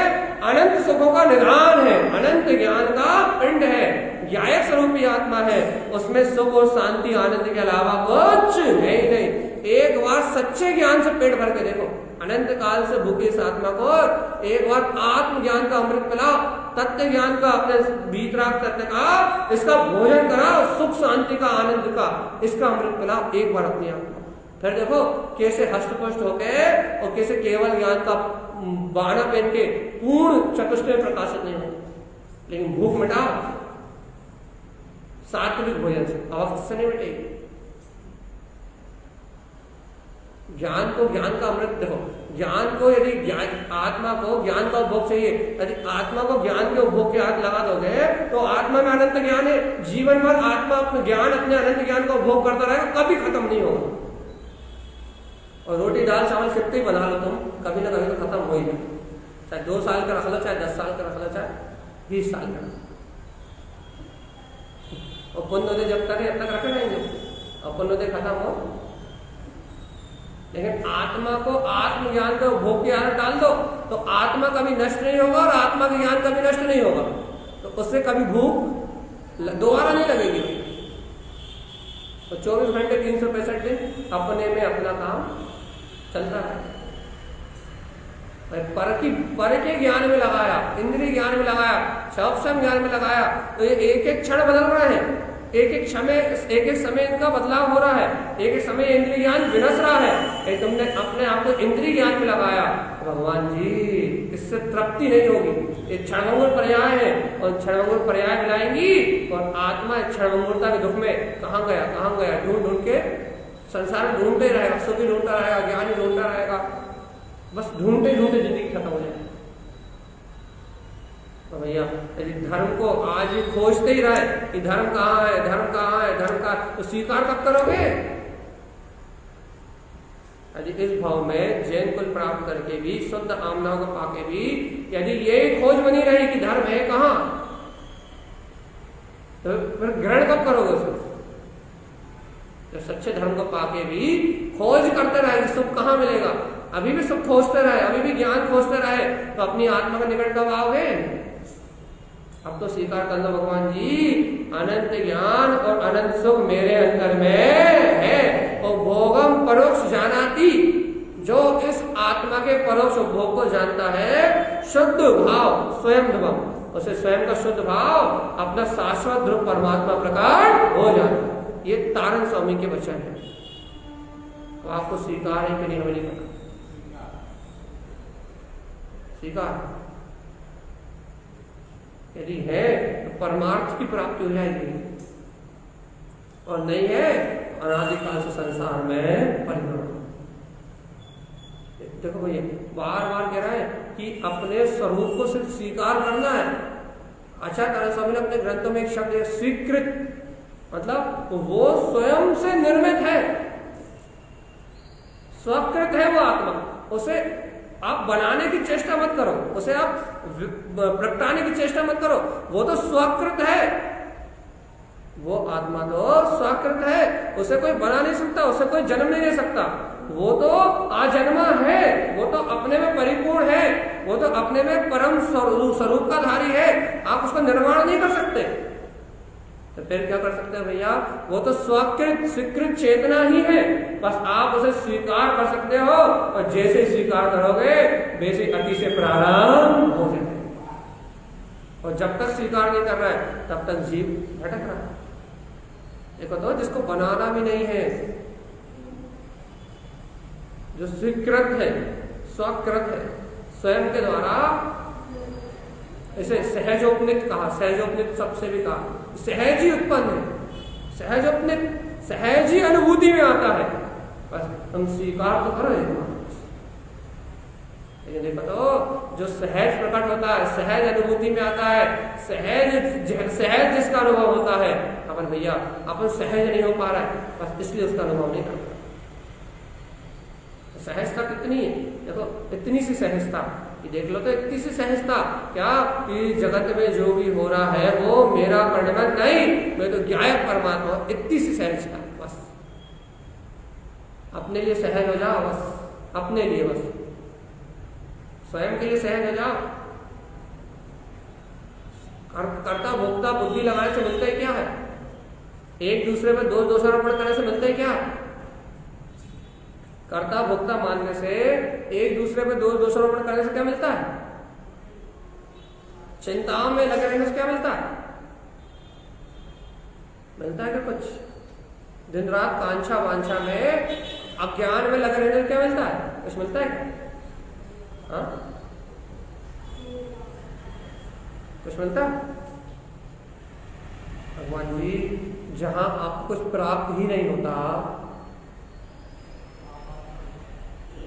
अनंत सुखों का निधान है, अनंत ज्ञान का पिंड है, ज्ञायक स्वरूपी आत्मा है, उसमें सुख और शांति आनंद के अलावा कुछ है ही नहीं। एक बार सच्चे ज्ञान से पेट भर के देखो, अनंत काल से भूखी इस आत्मा को एक बार आत्म ज्ञान का अमृत पिलाओ, तत्व ज्ञान का, अपने भीतराग तत्व का, इसका भोजन कराओ, सुख शांति का, आनंद का, इसका अमृत पिलाओ एक बार अपने आप को। फिर देखो कैसे हष्टपुष्ट होके और कैसे केवल ज्ञान का बाणा पहन के पूर्ण चतुष्टय प्रकाशित नहीं हो। लेकिन भूख मिटाओ सात्विक भोजन से, अवस्था से नहीं मिटेगी। ज्ञान को, ज्ञान का अमृत देखो, ज्ञान को यदि आत्मा को ज्ञान का उपभोग चाहिए, यदि आत्मा को ज्ञान के उपभोग के हाथ लगा दोगे तो आत्मा में अनंत ज्ञान है, जीवन भर आत्मा अपने ज्ञान, अपने अनंत ज्ञान का उपभोग करता रहेगा, कभी खत्म नहीं होगा। और रोटी दाल चावल कितने ही बना लो तुम, कभी ना कभी तो खत्म हो ही जाए, चाहे 2 साल का रख लो, चाहे 10 साल का रख लो, चाहे 20 साल का। और पुण्योदय जब तक है तब तक रखे रहेंगे, और पुण्योदय खत्म हो लेकिन आत्मा को आत्मज्ञान का भोग की आदत डाल दो तो आत्मा कभी नष्ट नहीं होगा और आत्मा का ज्ञान कभी नष्ट नहीं होगा, तो उससे कभी भूख दोबारा नहीं लगेगी। तो 24 घंटे 365 दिन अपने में अपना काम चलता है। पर के ज्ञान में लगाया, इंद्रिय ज्ञान में लगाया, सौक्ष्म ज्ञान में लगाया, तो ये एक एक क्षण बदल रहे हैं, एक एक समय इनका बदलाव हो रहा है, एक एक समय इंद्रिय ज्ञान विनस रहा है। तुमने अपने आप को इंद्रिय ज्ञान में लगाया, भगवान जी इससे तृप्ति नहीं होगी। ये क्षणभंगुर पर्याय है और क्षणभंगुर पर्याय मिलाएंगी और आत्मा क्षणभंगुरता के दुख में कहाँ गया ढूंढ ढूंढ के संसार में ढूंढते ही रहेगा, सुखी ढूंढता रहेगा, ज्ञानी ढूंढता रहेगा, बस ढूंढते ढूंढते जिंदगी खत्म हो जाएगी। तो भैया यदि धर्म को आज भी खोजते ही रहे कि धर्म कहाँ है, धर्म कहाँ है, धर्म कहाँ, तो स्वीकार कब करोगे? यदि इस भाव में जैन कुल प्राप्त करके भी, शुद्ध आमनाओं को पाके भी यदि ये खोज बनी रही कि धर्म है कहाँ, तो फिर ग्रहण कब करोगे उसे? तो सच्चे धर्म को पाके भी खोज करते रहे कि सुख कहाँ मिलेगा, अभी भी सुख खोजते रहे, अभी भी ज्ञान खोजते रहे, तो अपनी आत्मा के निकट कब आओगे? अब तो स्वीकार कर लो भगवान जी, अनंत ज्ञान और अनंत सुख मेरे अंदर में है। और भोगम परोक्ष जानाति, जो इस आत्मा के परोक्ष भोग को जानता है, शुद्ध भाव स्वयं ध्रुवम, उसे स्वयं का शुद्ध भाव अपना शाश्वत ध्रुव परमात्मा प्रकट हो जाता है। ये तारण स्वामी के वचन है। तो आपको स्वीकार है कि नहीं, हमें नहीं पता। स्वीकार यदि है तो परमार्थ की प्राप्ति हो जाएगी, और नहीं है अनादिकाल से संसार में परिणाम। देखो भैया बार बार कह रहा है कि अपने स्वरूप को सिर्फ स्वीकार करना है। आचार्य स्वामी ने अपने ग्रंथों में एक शब्द है स्वीकृत, मतलब वो स्वयं से निर्मित है, स्वकृत है वो आत्मा। उसे आप बनाने की चेष्टा मत करो, उसे आप प्रगटाने की चेष्टा मत करो, वो तो स्वकृत है, वो आत्मा तो स्वकृत है, उसे कोई बना नहीं सकता, उसे कोई जन्म नहीं दे सकता, वो तो आजन्मा है, वो तो अपने में परिपूर्ण है, वो तो अपने में परम स्वरूप का धारी है, आप उसका निर्माण नहीं कर सकते। तो फिर क्या कर सकते हैं भैया? वो तो स्वकृत स्वीकृत चेतना ही है, बस आप उसे स्वीकार कर सकते हो, और जैसे स्वीकार करोगे वैसे अति से प्रारंभ हो जाए। और जब तक स्वीकार नहीं कर रहा है तब तक जीव भटक रहा है। देखो तो जिसको बनाना भी नहीं है, जो स्वीकृत है, स्वकृत है, स्वयं के द्वारा, इसे सहजोपनित कहा, सहजोपनित सबसे भी कहा, सहज ही उत्पन्न है, सहजोपनित सहज ही अनुभूति में आता है, बस हम स्वीकार तो करो। लेकिन देखो तो जो सहज प्रकट होता है, सहज अनुभूति में आता है, सहज जिसका अनुभव होता है, अपन भैया अपन सहज नहीं हो पा रहा है, बस इसलिए उसका अनुभव नहीं करता। सहजता कितनी है, देखो इतनी सी सहजता कि देख लो तो इतनी सी सहजता क्या कि जगत में जो भी हो रहा है वो मेरा परिणाम नहीं, मैं तो ज्ञायक परमात्मा, इतनी सी सहजता। बस अपने लिए सहज हो जाओ, बस अपने लिए, बस स्वयं के लिए सहज हो जाओ। कर्ता भोक्ता बुद्धि लगाने से मिलता ही क्या है? एक दूसरे में दोषारोपण करने से मिलता ही क्या है? कर्ता भोक्ता मानने से, एक दूसरे पे दोषारोपण करने से क्या मिलता है? चिंताओं में लगे रहने से क्या मिलता है? मिलता है क्या कुछ? दिन रात कांक्षा वांछा में, अज्ञान में लगे रहने से क्या मिलता है? कुछ मिलता है? हाँ, कुछ मिलता है? भगवान जी जहां आपको कुछ प्राप्त ही नहीं होता,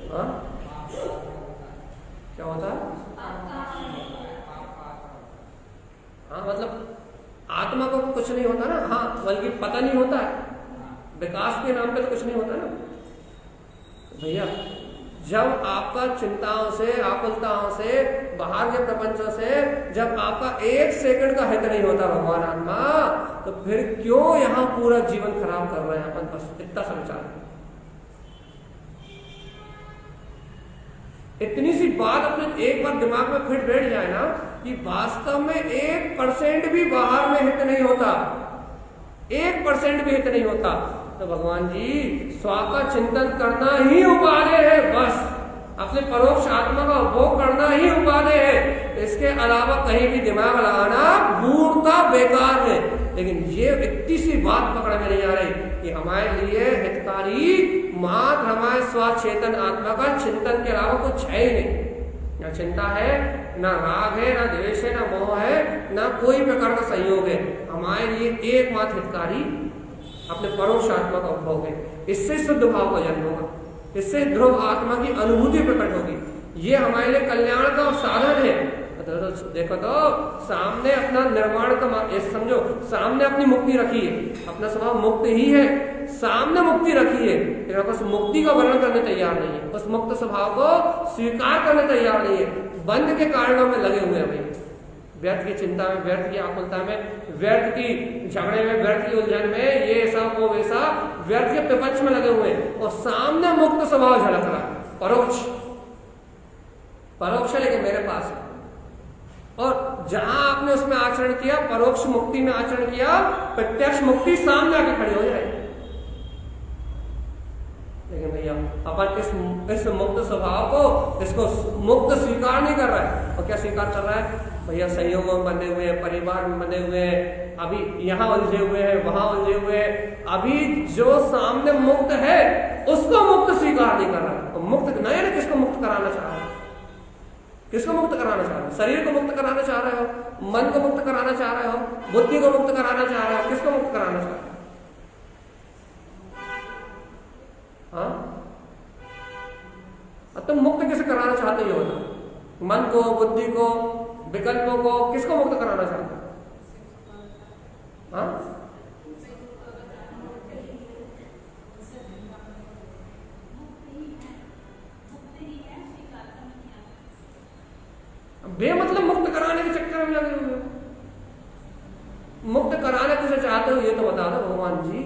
हाँ? क्या होता है? हाँ, मतलब आत्मा को कुछ नहीं होता ना, हाँ, बल्कि पता नहीं होता है, विकास के नाम पे तो कुछ नहीं होता ना भैया। जब आपका चिंताओं से, आकुलताओं से, बाहर के प्रपंचों से जब आपका एक सेकंड का हित नहीं होता भगवान आत्मा, तो फिर क्यों यहाँ पूरा जीवन खराब कर रहे हैं अपन? बस इतना सा विचार। इतनी सी बात अपने एक बार दिमाग में फिट बैठ जाए ना कि वास्तव में 1% भी बाहर में हित नहीं होता, 1% भी हित नहीं होता, तो भगवान जी स्व का चिंतन करना ही उपादेय है, बस अपने परोक्ष आत्मा का उपभोग करना ही उपादेय है। इसके अलावा कहीं भी दिमाग लगाना पूर्णता बेकार है। लेकिन ये इतनी सी बात पकड़ में नहीं आ रही कि हमारे लिए हितकारी मात्र हमारे स्वचेतन आत्मा का चिंतन के अलावा कुछ है ही नहीं। ना चिंता है, ना राग है, ना द्वेष है, ना मोह है, ना कोई प्रकार का संयोग है। हमारे लिए एकमात्र हितकारी अपने परोक्ष आत्मा का उपभोग है। इससे शुद्ध भाव का जन्म होगा, इससे ध्रुव आत्मा की अनुभूति प्रकट होगी। ये हमारे लिए कल्याण का साधन है। तो देखो तो सामने अपना निर्माण का समझो, सामने अपनी मुक्ति रखी है, अपना स्वभाव मुक्त ही है, सामने मुक्ति रखी है, लेकिन उस मुक्ति का वर्णन करने तैयार नहीं है, उस मुक्त स्वभाव को स्वीकार करने तैयार नहीं है। बंध के कारणों में लगे हुए हैं भाई, व्यर्थ की चिंता में, व्यर्थ की आकुलता में, व्यर्थ की झगड़े में, व्यर्थ की उलझन में, ये ऐसा वो वैसा, व्यर्थ के विपक्ष में लगे हुए हैं और सामने मुक्त स्वभाव झलक रहा है, परोक्ष परोक्ष लेकिन मेरे पास है। और जहां आपने उसमें आचरण किया, परोक्ष मुक्ति में आचरण किया, प्रत्यक्ष मुक्ति सामने आके खड़ी हो जाएगी। लेकिन भैया अपन इस मुक्त स्वभाव को, इसको मुक्त स्वीकार नहीं कर रहा है। और क्या स्वीकार कर रहा है भैया? संयोगों में बंधे हुए हैं, परिवार में बंधे हुए हैं, अभी यहाँ उलझे हुए हैं, वहां उलझे हुए हैं। अभी जो सामने मुक्त है उसको मुक्त स्वीकार नहीं कर रहा है। तो मुक्त नहीं, किसको मुक्त कराना चाह रहा है? किसको मुक्त कराना चाह रहे हो? शरीर को मुक्त कराना चाह रहे हो, मन को मुक्त कराना चाह रहे हो, बुद्धि को मुक्त कराना चाह रहे हो, किसको मुक्त कराना चाह रहे हो? हाँ, तुम मुक्त किसे कराना चाहते हो? मन को, बुद्धि को, विकल्पों को, किसको मुक्त कराना चाहते हो? हाँ, बेमतलब मुक्त कराने के चक्कर में लगे हुए हो। मुक्त कराने किसे चाहते हो ये तो बता दो भगवान जी,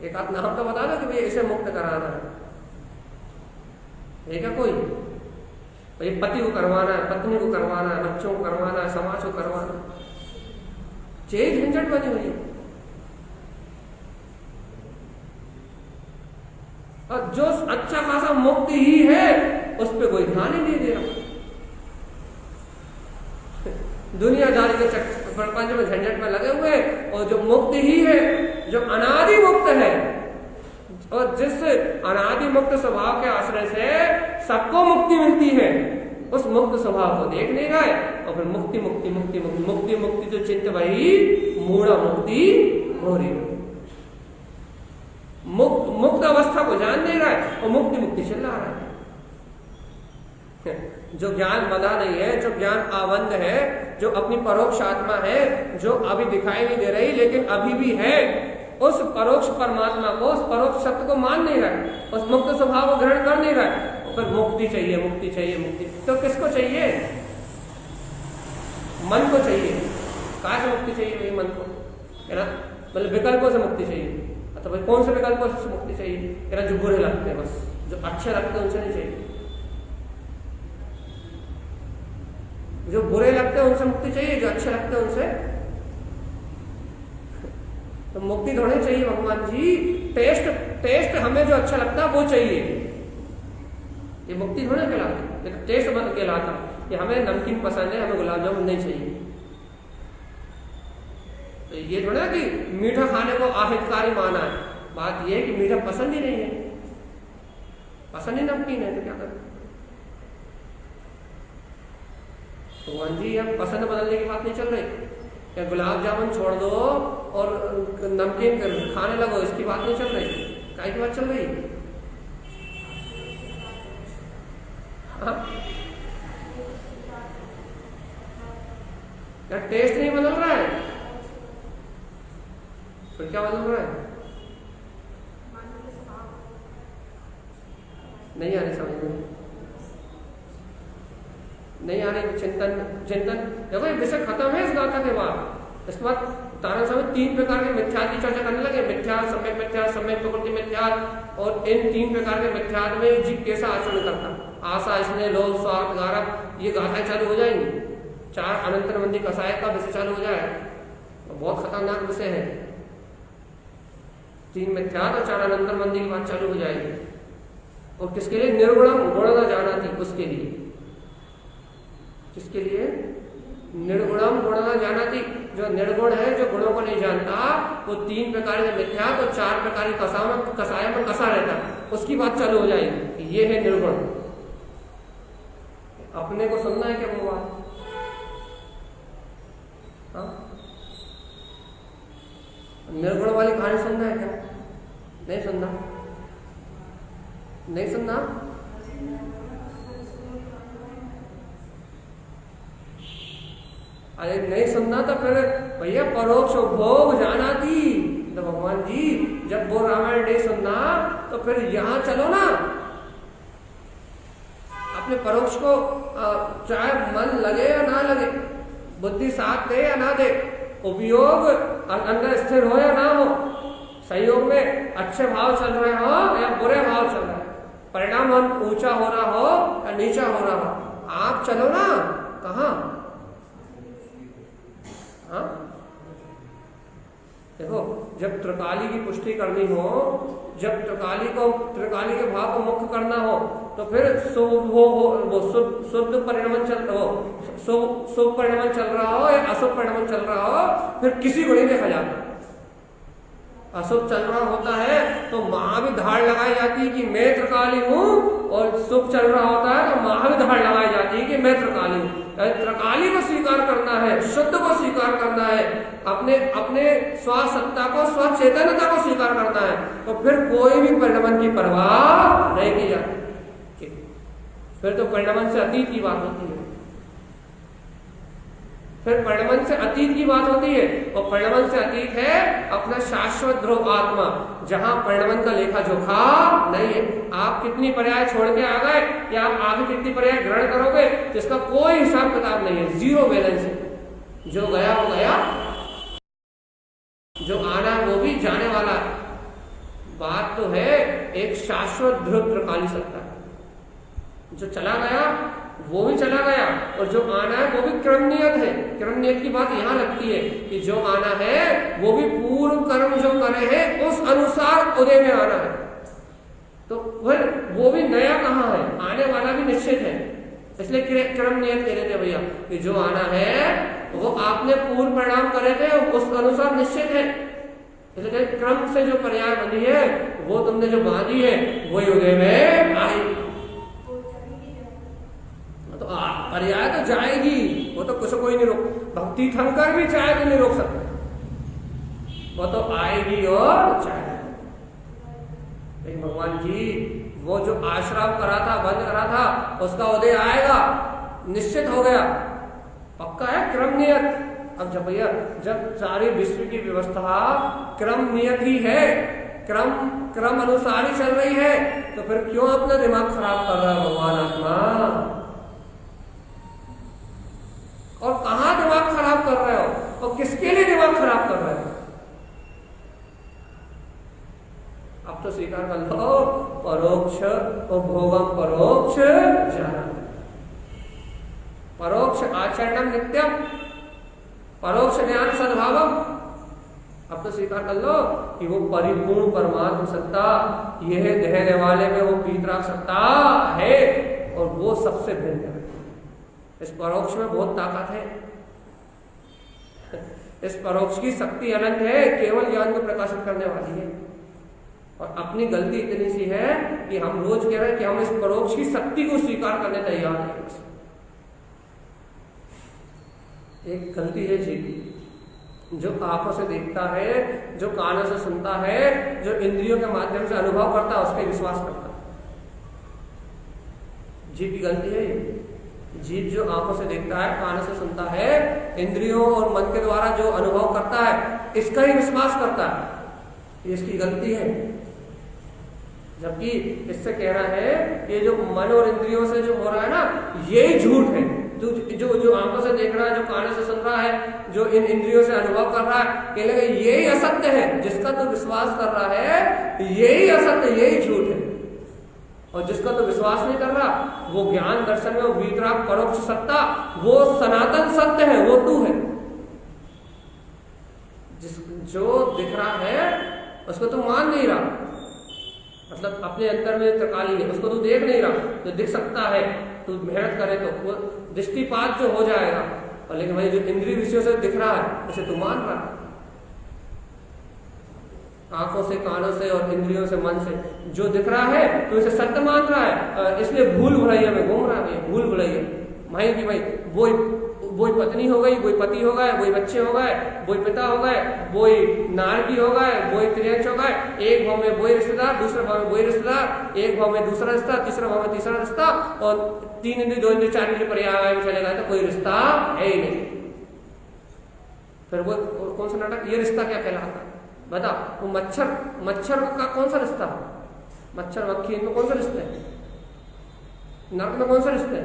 एक आध नाम तो बता दो कि भैया इसे मुक्त कराना है क्या? कोई भाई पति को करवाना है, पत्नी को करवाना है, बच्चों को करवाना है, समाज को करवाना है, चेज झंझट बनी हुई है। और जो अच्छा खासा मुक्त ही है उस पर कोई ध्यान ही नहीं दे रहा। दुनियादारी के प्रपंच में झंझट में लगे हुए, और जो मुक्त ही है, जो अनादि मुक्त है, और जिस अनादि मुक्त स्वभाव के आश्रय से सबको मुक्ति मिलती है, उस मुक्त स्वभाव को देख नहीं रहा है। और फिर मुक्ति मुक्ति मुक्ति मुक्ति मुक्ति मुक्ति जो चित्त वही मूढ़ा मुक्ति हो रही है। मुक्त अवस्था को जान नहीं रहा है और मुक्ति मुक्ति चल रहा है। जो ज्ञान बंधा नहीं है, जो ज्ञान आबंध है, जो अपनी परोक्ष आत्मा है, जो अभी दिखाई नहीं दे रही लेकिन अभी भी है, उस परोक्ष परमात्मा को, उस परोक्ष सत्य को मान नहीं रहा है, उस मुक्त स्वभाव को ग्रहण कर नहीं रहा है। फिर मुक्ति चाहिए, मुक्ति चाहिए, मुक्ति तो किसको चाहिए? मन को चाहिए। कहाँ से मुक्ति चाहिए भाई? मन को, है ना? मतलब विकल्पों से मुक्ति चाहिए। तो भाई कौन से विकल्पों से मुक्ति चाहिए? है ना? जो बुरे लगते हैं, बस जो अच्छे लगते हैं उनसे नहीं चाहिए। जो बुरे लगते हैं उनसे मुक्ति चाहिए, जो अच्छे लगते हैं उनसे तो मुक्ति थोड़ी चाहिए भगवान जी। टेस्ट हमें जो अच्छा लगता है वो चाहिए, ये मुक्ति थोड़ी कहलाती, टेस्ट बंद कहलाता कि हमें नमकीन पसंद है, हमें गुलाब जामुन नहीं चाहिए। तो ये थोड़ा कि मीठा खाने को आहितकारी माना है। बात ये है कि मीठा पसंद ही नहीं है, पसंद ही नमकीन है, तो क्या करें? भगवान जी अब पसंद बदलने की बात नहीं चल रही, क्या गुलाब जामुन छोड़ दो और नमकीन खाने लगो, इसकी बात नहीं चल रही। काय की बात चल रही? क्या टेस्ट नहीं बदल रहा है? फिर क्या बदल रहा है? नहीं आ रही समझ में, नहीं आ रही। चिंतन देखो ये विषय खत्म है इस गाथा के बाद। इसके बाद तारण स्वामी 3 प्रकार के मिथ्या की चर्चा करने लगे। मिथ्या, सम्यक मिथ्या, सम्यक प्रकृति मिथ्या और इन 3 प्रकार के मिथ्यात्व में जीव कैसा आचरण करता, आशा, स्नेह, लोभ, स्वार्थ, गारव, ये गाथाएं चालू हो जाएंगी। 4 अनंतर मंदी कसाय का विषय चालू हो जाए तो बहुत खतरनाक विषय है। 3 मिथ्यात्व और 4 अनंतर मंदी की बात चालू हो जाएगी। और किसके लिए? निर्गुणम गुण न जाना थी, उसके लिए। किसके लिए? निर्गुणम गुण न जाना थी। जो निर्गुण है, जो गुणों को नहीं जानता, वो 3 प्रकार के मिथ्यात्व और 4 प्रकार की कसाय में कसा रहता, उसकी बात चालू हो जाएगी। ये है निर्गुण। अपने को सुनना है क्या वो बात? निर्गुण वाली कहानी सुनना है क्या? नहीं सुनना? नहीं सुनना? अरे नहीं सुनना तो फिर भैया परोक्ष भोग जाना थी। तो भगवान जी जब वो रामायण नहीं सुनना तो फिर यहां चलो ना, अपने परोक्ष को चाहे मन लगे या ना लगे, बुद्धि साथ दे या ना दे, उपयोग अंदर स्थिर हो या ना हो, संयोग में अच्छे भाव चल रहे हो या बुरे भाव चल रहे हैं, परिणाम ऊंचा हो रहा हो या नीचा हो रहा हो, आप चलो ना। कहाँ? हाँ देखो, जब त्रिकाली की पुष्टि करनी हो, जब त्रिकाली के भाव को मुक्त करना हो, तो फिर शुद्ध परिणाम चल रहा हो, शुभ परिणाम चल रहा हो या अशुभ परिणाम चल रहा हो, फिर किसी को नहीं देखा जाता। अशुभ चल रहा होता है तो माँ भी धाड़ लगाई जाती है कि मैं त्रिकाली हूँ, और शुभ चल रहा होता है तो माँ भी धाड़ लगाई जाती है कि मैं त्रिकाली हूँ। त्रिकाली को स्वीकार करना है, शुद्ध को स्वीकार करना है, अपने स्वसत्ता को, स्वचेतनता को स्वीकार करना है, तो फिर कोई भी परिणाम की परवाह नहीं की जाती। फिर तो परिणाम से अतीत की बात होती है, फिर परिणाम से अतीत की बात होती है, और परिणाम से अतीत है अपना शाश्वत ध्रुव आत्मा, जहां परिणाम का लेखा जोखा नहीं है। आप कितनी पर्याय छोड़ के आ गए या आप आगे कितनी पर्याय ग्रहण करोगे, जिसका कोई हिसाब किताब नहीं है, जीरो बैलेंस है। जो गया वो गया, जो आना है वो भी जाने वाला है। बात तो है एक शाश्वत ध्रुव त्रिकाली सत्ता है। जो चला गया वो भी चला गया, और जो आना है वो भी क्रम नियत है। क्रम नियत की बात यहाँ लगती है कि जो आना है वो भी पूर्व कर्म जो करे हैं उस अनुसार उदय में आना है। तो फिर वो भी नया कहाँ है, आने वाला भी निश्चित है। इसलिए क्रम नियत कह रहे थे भैया कि जो आना है वो आपने पूर्व परिणाम करे थे उस अनुसार निश्चित है। इसलिए क्रम से जो पर्याय बनी है वो तुमने जो बांधी है वही उदय में आएगी। तो पर्याय तो जाएगी, वो तो कुछ कोई नहीं रोक, भक्ति थमकर भी चाहे तो नहीं रोक सकते, वो तो आएगी और जाएगी। लेकिन भगवान जी वो जो आश्रम करा था, बंद करा था, उसका उदय आएगा, निश्चित हो गया, पक्का है, क्रम नियत। अब जब भैया जब सारी विश्व की व्यवस्था क्रम नियत ही है, क्रम अनुसार ही चल रही है, तो फिर क्यों अपना दिमाग खराब कर रहा है भगवान आत्मा? और कहां दिमाग खराब कर रहे हो और किसके लिए दिमाग खराब कर रहे हो? अब तो स्वीकार कर लो, परोक्ष उपभोगम परोक्ष जाना, परोक्ष आचरणम नित्यम, परोक्ष ज्ञान सद्भावम। अब तो स्वीकार कर लो कि वो परिपूर्ण परमात्मा सत्ता, यह देहने वाले में वो पीतराग सत्ता है, और वो सबसे भिन्न है। इस परोक्ष में बहुत ताकत है, इस परोक्ष की शक्ति अनंत है, केवल ज्ञान को प्रकाशित करने वाली है। और अपनी गलती इतनी सी है कि हम रोज कह रहे हैं कि हम इस परोक्ष की शक्ति को स्वीकार करने तैयार नहीं। एक गलती है जी, जो आंखों से देखता है, जो कानों से सुनता है, जो इंद्रियों के माध्यम से अनुभव करता है, उसके विश्वास करता है। जीव की गलती है ये। जीव जो आंखों से देखता है, कानों से सुनता है, इंद्रियों और मन के द्वारा जो अनुभव करता है, इसका ही विश्वास करता है, ये इसकी गलती है। जबकि इससे कह रहा है ये जो मन और इंद्रियों से जो हो रहा है ना, यही झूठ है, जो जो आंखों से देख रहा है, जो कानों से सुन रहा है, जो इन इंद्रियों से अनुभव कर रहा है, कहने लगे यही असत्य है। जिसका तो विश्वास कर रहा है यही असत्य, यही झूठ है। और जिसका तो विश्वास नहीं कर रहा, वो ज्ञान दर्शन में, वो वीतराग परोक्ष सत्ता, वो सनातन सत्य है, वो तू है। जो दिख रहा है उसको तू मान नहीं रहा, मतलब अपने अंतर में त्रिकाली है, उसको तू देख नहीं रहा। जो दिख सकता है, तू मेहनत करे तो वो दृष्टिपात जो हो जाएगा। और लेकिन भाई जो इंद्रिय विषयों से दिख रहा है उसे तू मान रहा है, आंखों से, कानों से और इंद्रियों से, मन से जो दिख रहा है तो इसे सत्य मान रहा है। इसलिए भूल भुलैया में घूम रहा है, भूल भुलैया भाई की भाई वही पत्नी हो गई, वही पति हो गए, वही बच्चे हो गए, वही पिता हो गए, वही नारकी हो गए, वही त्रियंश हो गए। एक भाव में वही रिश्तेदार, दूसरे भाव में वही रिश्तेदार, एक भाव में दूसरा रिश्ता, तीसरा भाव में तीसरा रिश्ता, और 3 इंद्रिय 2 इंद्रिय 4 इंद्रिय पर्याय में चले गए तो कोई रिश्ता है ही नहीं। फिर वो कौन सा नाटक, ये रिश्ता क्या कहलाता है बता? वो मच्छर का कौन सा रिश्ता, मच्छर मक्खी, इनमें कौन सा रिश्ता है? नरक में कौन सा रिश्ता है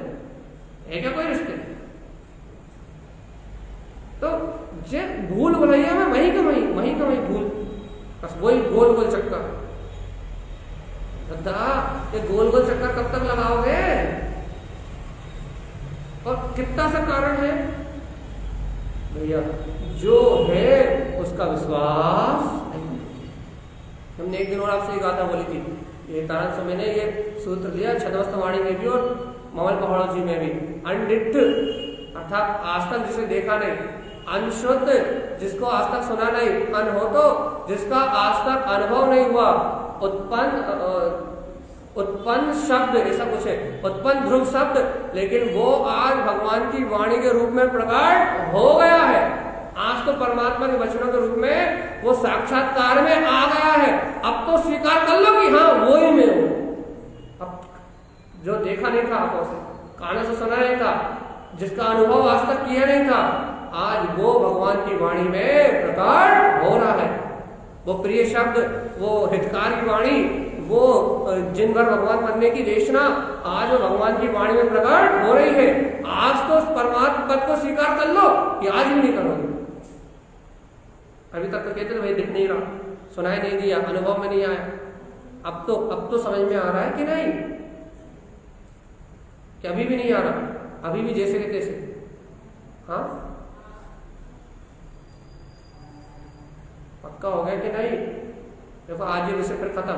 क्या कोई रिश्ते? तो जे भूल भुलैया में वही का वही भूल, बस वही गोल गोल चक्कर। ये गोल गोल चक्कर कब तक लगाओगे? और कितना सा कारण है भैया, जो है उसका विश्वास नहीं। हमने एक दिन और आपसे एक गाथा बोली थी, ये तारण से मैंने ये सूत्र लिया छदमस्तवाणी में भी और ममल पहाड़ों जी में भी। अनडिठ अर्थात आज तक जिसे देखा नहीं, अनशुद्ध जिसको आज तक सुना नहीं, अनहोतो जिसका आज तक अनुभव नहीं हुआ, उत्पन्न शब्द ऐसा कुछ है, उत्पन्न ध्रुव शब्द, लेकिन वो आज भगवान की वाणी के रूप में प्रकट हो गया है। आज तो परमात्मा के वचनों के रूप में वो साक्षात्कार में आ गया है। अब तो स्वीकार कर लो कि हाँ वो ही मैं हूं। अब जो देखा नहीं था आंखों से, कानों से सुना नहीं था, जिसका अनुभव आज तक किया नहीं था, आज वो भगवान की वाणी में प्रकट हो रहा है। वो प्रिय शब्द, वो हितकारी वाणी, वो जिन भर भगवान बनने की देशना, आज वो भगवान की वाणी में प्रकट हो रही है। आज तो परमात्मा पद को स्वीकार कर लो कि आज भी नहीं करोगे। अभी तक तो कहते थे भाई दिख नहीं रहा, सुनाई नहीं दिया, अनुभव में नहीं आया। अब तो समझ में आ रहा है कि नहीं, कि अभी भी नहीं आ रहा, अभी भी जैसे के तैसे। हाँ पक्का हो गया कि नहीं? देखो आज ये विषय फिर खत्म,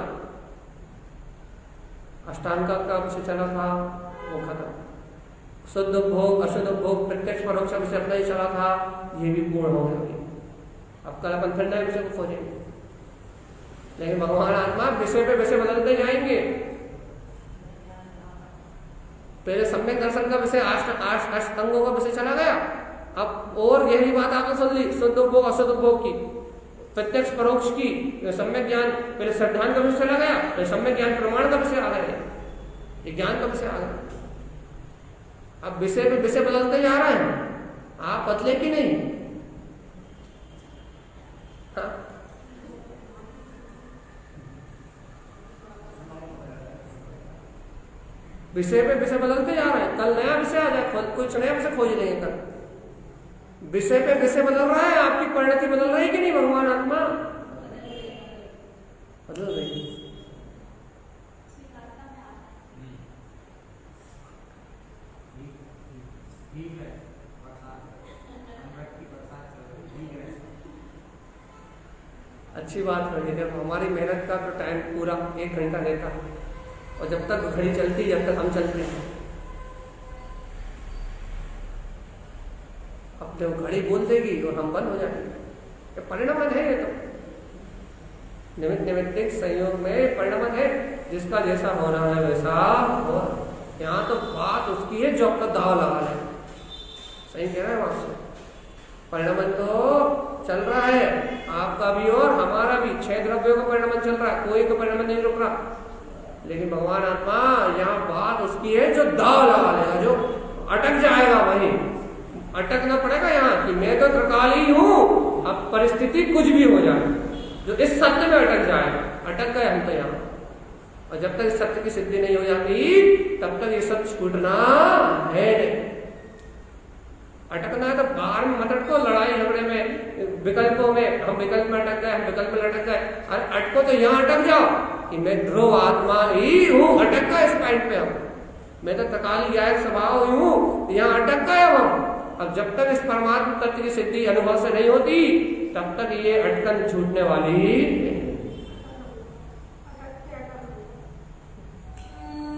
अष्टांग का विषय चला था वो खत्म, शुद्ध भोग अशुद्ध भोग प्रत्यक्ष परोक्ष विषय अपना ही चला था, ये भी पूर्ण हो गया। अब कल अपन फिर नए विषय को खोजेंगे, लेकिन भगवान आत्मा विषय पे विषय बदलते जाएंगे। पहले सम्यक दर्शन का विषय अष्टांगों का विषय चला गया, अब और गहरी बात आपने सुन ली, शुद्ध भोग अशुद्ध भोग की, प्रत्यक्ष परोक्ष की, सम्यक ज्ञान। पहले श्रद्धान का विषय चला गया, फिर सम्यक ज्ञान प्रमाण का विषय आ गया, ये ज्ञान का विषय आ गया। अब विषय पे विषय बदलते जा रहे हैं, आप बदले कि नहीं? हाँ? विषय पे विषय बदलते जा रहे हैं, कल नया विषय आ जाए, कुछ नया विषय खोज लेंगे कल। विषय पे विषय बदल रहा है, आपकी परिणति बदल रही कि नहीं? भगवान आत्मा बदल रही है। अच्छी बात है, जब हमारी मेहनत का तो टाइम पूरा 1 घंटा रहता है, और जब तक घड़ी चलती जब तक हम चलते हैं। अब जब घड़ी बोल देगी और हम बंद हो जाएंगे, परिणाम है ये तो निमित्त निमित्तिक संयोग में परिणाम है, जिसका जैसा होना है वैसा हो। यहाँ तो बात उसकी है जो आपका दाव लगा ले, सही कह रहे हैं आपसे। परिणाम तो चल रहा है आपका भी और हमारा भी, 6 द्रव्यों का परिणाम चल रहा है, कोई का परिणाम नहीं रुक रहा। लेकिन भगवान आत्मा यहाँ बात उसकी है जो दाव लगा लेगा, जो अटक जाएगा, वही अटकना पड़ेगा यहाँ कि मैं तो त्रिकाली हूँ, अब परिस्थिति कुछ भी हो जाए, जो इस सत्य में अटक जाएगा, अटक गए हम तो यहाँ। और जब तक इस सत्य की सिद्धि नहीं हो जाती तब तक ये सब छूटना है नहीं। अटकना है तो बाहर में मत अटको, लड़ाई झगड़े में, विकल्पों में, हम विकल्प में अटक गए, हम विकल्प में अटक गए। अरे अटको तो यहाँ अटक जाओ कि मैं ध्रुव आत्मा ही हूँ, अटक गए इस पॉइंट पे हम, मैं तो तकाली गायक स्वभाव ही हूँ, यहाँ अटक गए हम। अब जब तक इस परमात्मा तत्व की सिद्धि अनुभव से नहीं होती तब तक ये अटकन छूटने वाली।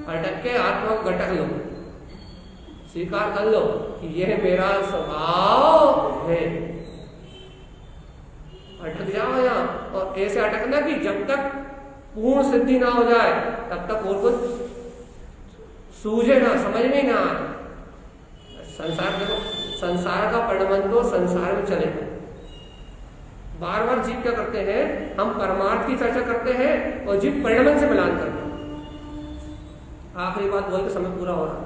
अटक के आत्मा को गटक लो, स्वीकार कर लो कि यह मेरा स्वभाव है, अटक जाओ यहाँ। और ऐसे अटकना कि जब तक पूर्ण सिद्धि ना हो जाए तब तक और कुछ सूझे ना, समझ में ना आए। संसार देखो, संसार का परिणमन तो संसार में चलेगा। बार बार जीव क्या करते हैं, हम परमार्थ की चर्चा करते हैं और जीव परिणमन से मिलान करते हैं। आखिरी बात बोल के समय पूरा हो रहा है।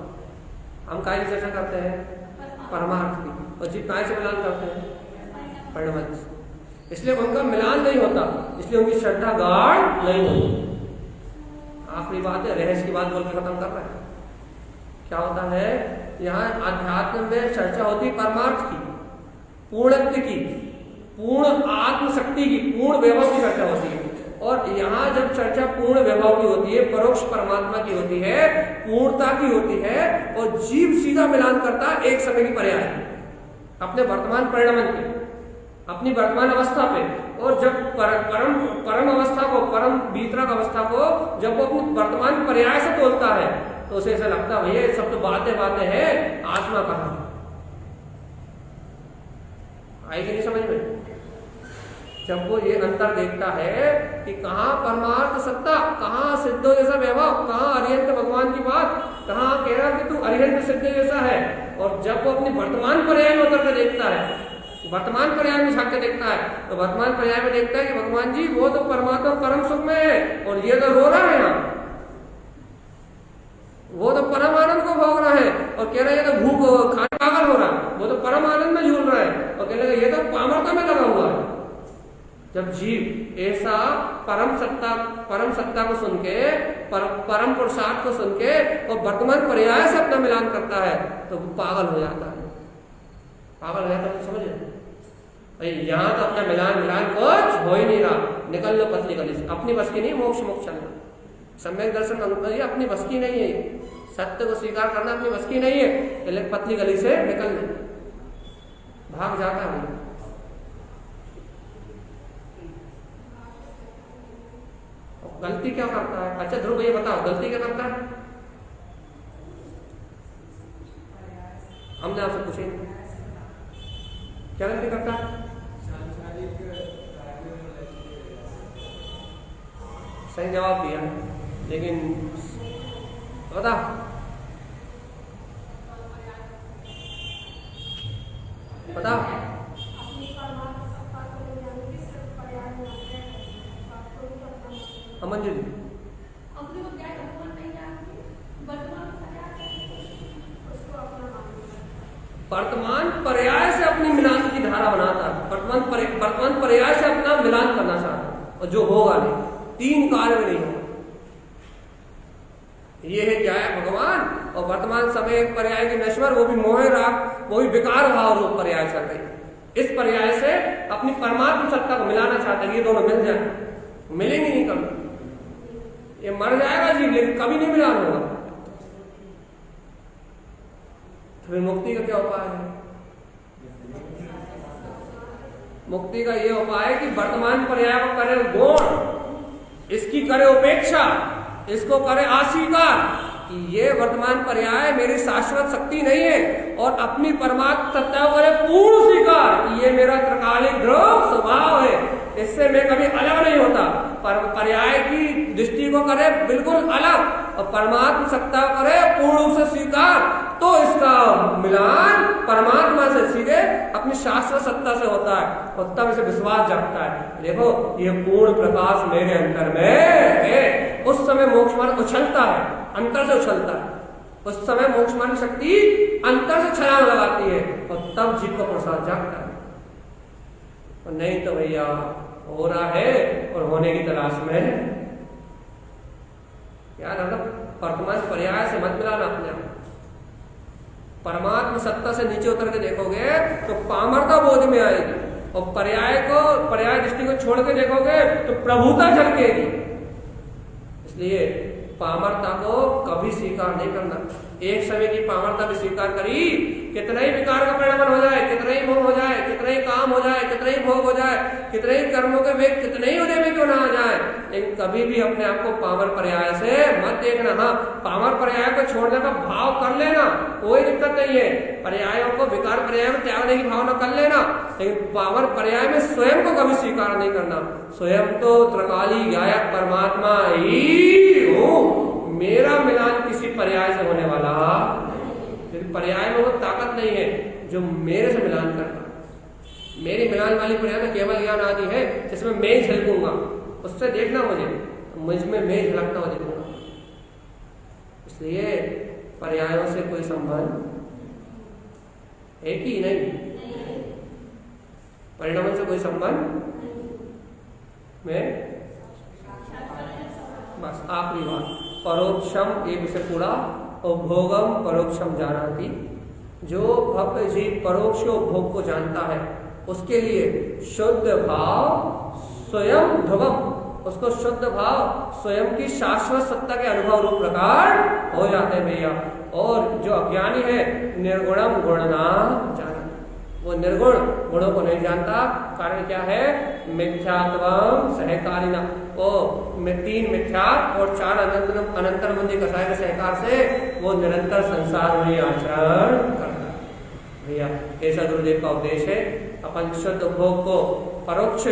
हम काय की चर्चा करते हैं, परमार्थ की, और जीव काय से मिलान करते हैं, परिणमन से। इसलिए उनका मिलान नहीं होता, इसलिए उनकी श्रद्धा गाढ़ नहीं होती। आखिरी बात है, रहस्य की बात बोल के खत्म कर रहे हैं। क्या होता है, यहाँ अध्यात्म में चर्चा होती है परमार्थ की, पूर्णत्व की, पूर्ण आत्मशक्ति की, पूर्ण वैभव की चर्चा होती है। और यहाँ जब चर्चा पूर्ण वैभव की होती है, परोक्ष परमात्मा की होती है, पूर्णता की होती है, और जीव सीधा मिलान करता है एक समय की पर्याय अपने वर्तमान परिणमन के, अपनी वर्तमान अवस्था पे। और जब परम अवस्था को, परम वितरक अवस्था को जब वो अपनी वर्तमान पर्याय से तोलता है तो उसे ऐसा लगता है भैया सब तो बातें हैं, आत्मा कहाँ आएगी नहीं समझ में। जब वो ये अंतर देखता है कि कहाँ परमार्थ सत्ता, कहाँ सिद्धो जैसा वैभव, कहाँ अरिहंत भगवान की बात, कहाँ कह रहा कि तू अरिहंत सिद्ध जैसा है। और जब वो अपनी वर्तमान पर्याय में उतर के देखता है, वर्तमान पर्याय में झांक के देखता है, तो वर्तमान पर्याय में देखता है कि भगवान जी वो तो परमात्मा परम सुख में है और ये तो रो रहा है यहाँ, वो तो परम आनंद को भोग रहा है और कह रहा है ये तो भूख खाने पागल हो रहा है, वो तो परम आनंद में झूल रहा है और कह रहा है ये तो पामरता में लगा हुआ है। जब जीव ऐसा परम सत्ता को सुन के, परम पुरुषार्थ को सुन के और वर्तमान पर्याय से अपना मिलान करता है तो वो पागल हो जाता है, पागल हो जाता है। समझ यहाँ तो अपना मिलान कुछ हो ही नहीं रहा, निकल लो पतली गली से, अपनी बस की नहीं मोक्ष चलना, सम्यक दर्शन अपनी बस की नहीं है, सत्य को स्वीकार करना अपनी बस की नहीं है, पतली गली से निकल भाग जाता है। गलती क्या करता है? अच्छा ध्रुव भैया बताओ गलती क्या करता है? हमने आपसे पूछे क्या गलती करता है? सही जवाब दिया, लेकिन बता बता अमन जी वर्तमान पर्याय से अपनी मिलान की धारा बनाता है, वर्तमान पर्याय से अपना मिलान करना चाहता है और जो होगा नहीं, तीन कार्य में नहीं होगा। ये है क्या है भगवान, और वर्तमान समय एक पर्याय के नश्वर, वो भी मोह राग, वो भी विकार भाव रूप पर्याय चल रही। इस पर्याय से अपनी परमात्मा सत्ता को मिलाना चाहते हैं, ये दोनों मिल जाए, मिलेंगे नहीं कभी, ये मर जाएगा जीव लेकिन कभी नहीं मिलान होगा। फिर मुक्ति का क्या उपाय है? मुक्ति का ये उपाय है कि वर्तमान पर्याय को करे गौण, इसकी करे उपेक्षा, इसको करे अस्वीकार कि ये वर्तमान पर्याय मेरी शाश्वत शक्ति नहीं है, और अपनी परमात्मा सत्ता को करे पूर्ण स्वीकार कि ये मेरा त्रिकालिक ध्रुव स्वभाव है, इससे मैं कभी अलग नहीं होता। पर पर्याय की दृष्टि को करे बिल्कुल अलग और परमात्मा सत्ता करे पूर्ण रूप से स्वीकार, तो इसका मिलान परमात्मा से सीधे अपनी शाश्वत सत्ता से होता है और तब इसे विश्वास जागता है, देखो ये पूर्ण प्रकाश मेरे अंतर में है। उस समय मोक्ष मार्ग उछलता है, अंतर से उछलता है, उस समय मोक्ष मार्ग शक्ति अंतर से छलांग लगाती है और तब जीव का प्रसाद जागता है। और नहीं तो भैया हो रहा है और होने की तलाश में है। यार अगर वर्तमान पर्याय से मत मिलाना अपने आप, परमात्मा सत्ता से नीचे उतर के देखोगे तो पामरता बोध में आएगी, और पर्याय दृष्टि को छोड़ के देखोगे तो प्रभुता झलकेगी। इसलिए पामरता को कभी स्वीकार नहीं करना। एक समय की पामरता भी स्वीकार करी, कितना ही विकार का परिणाम हो जाए, कितना ही मोह हो जाए, कितना ही काम हो जाए, कितना ही भोग हो जाए, कितने ही कर्मों के वेग कितने ही उदय में क्यों ना आ जाए, लेकिन कभी भी अपने आप को पामर पर्याय से मत देखना। हाँ, पामर पर्याय को छोड़ने का भाव कर लेना, कोई दिक्कत नहीं है। पर्यायों को विकार पर्याय में त्यागने की भावना कर लेना, लेकिन पामर पर्याय में स्वयं को कभी स्वीकार नहीं करना। स्वयं तो त्रिकाली गायक परमात्मा ही हूँ, मेरा मिलान किसी पर्याय से होने वाला, पर्याय में वो ताकत नहीं है जो मेरे से मिलान करना। मेरी मिलान वाली पर्याय केवल ज्ञान आदि है जिसमें मैं ही झलकूंगा, उससे देखना मुझे में मैं झलकता हुआ देखूंगा। इसलिए पर्यायों से कोई संबंध है कि नहीं, परिणामों से कोई संबंध में। बस आखिरी बात, परोक्षम एक विषय पूरा, और भोगम परोक्षम जानाति। जो भक्त जीव परोक्ष भोग को जानता है उसके लिए शुद्ध भाव स्वयं ध्रुवम, उसको शुद्ध भाव स्वयं की शाश्वत सत्ता के अनुभव रूप प्रकार हो जाते हैं भैया। और जो अज्ञानी है निर्गुणम गुणना जाना, वो निर्गुण गुणों को नहीं जानता। कारण क्या है, मिथ्यात्वम सहकारिना, वो तीन मिथ्या और चार अनंतर बुद्धि कसाय के सहकार से वो निरंतर संसार में आचरण करता है भैया। ऐसा गुरुदेव का उपदेश है। अपन शुद्ध भोग को, परोक्ष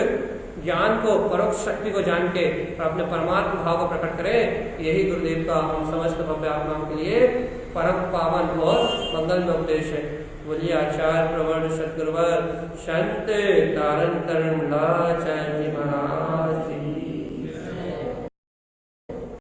ज्ञान को, परोक्ष शक्ति को जान के और अपने परमात्मा भाव को प्रकट करें, यही गुरुदेव का हम समस्त भव्य आत्माओं के लिए परम पावन और मंगलमय उपदेश है। बोलिए आचार्य प्रवर्ण सदगुरुवर संत तारण तरण लाचार्य जी महाराज।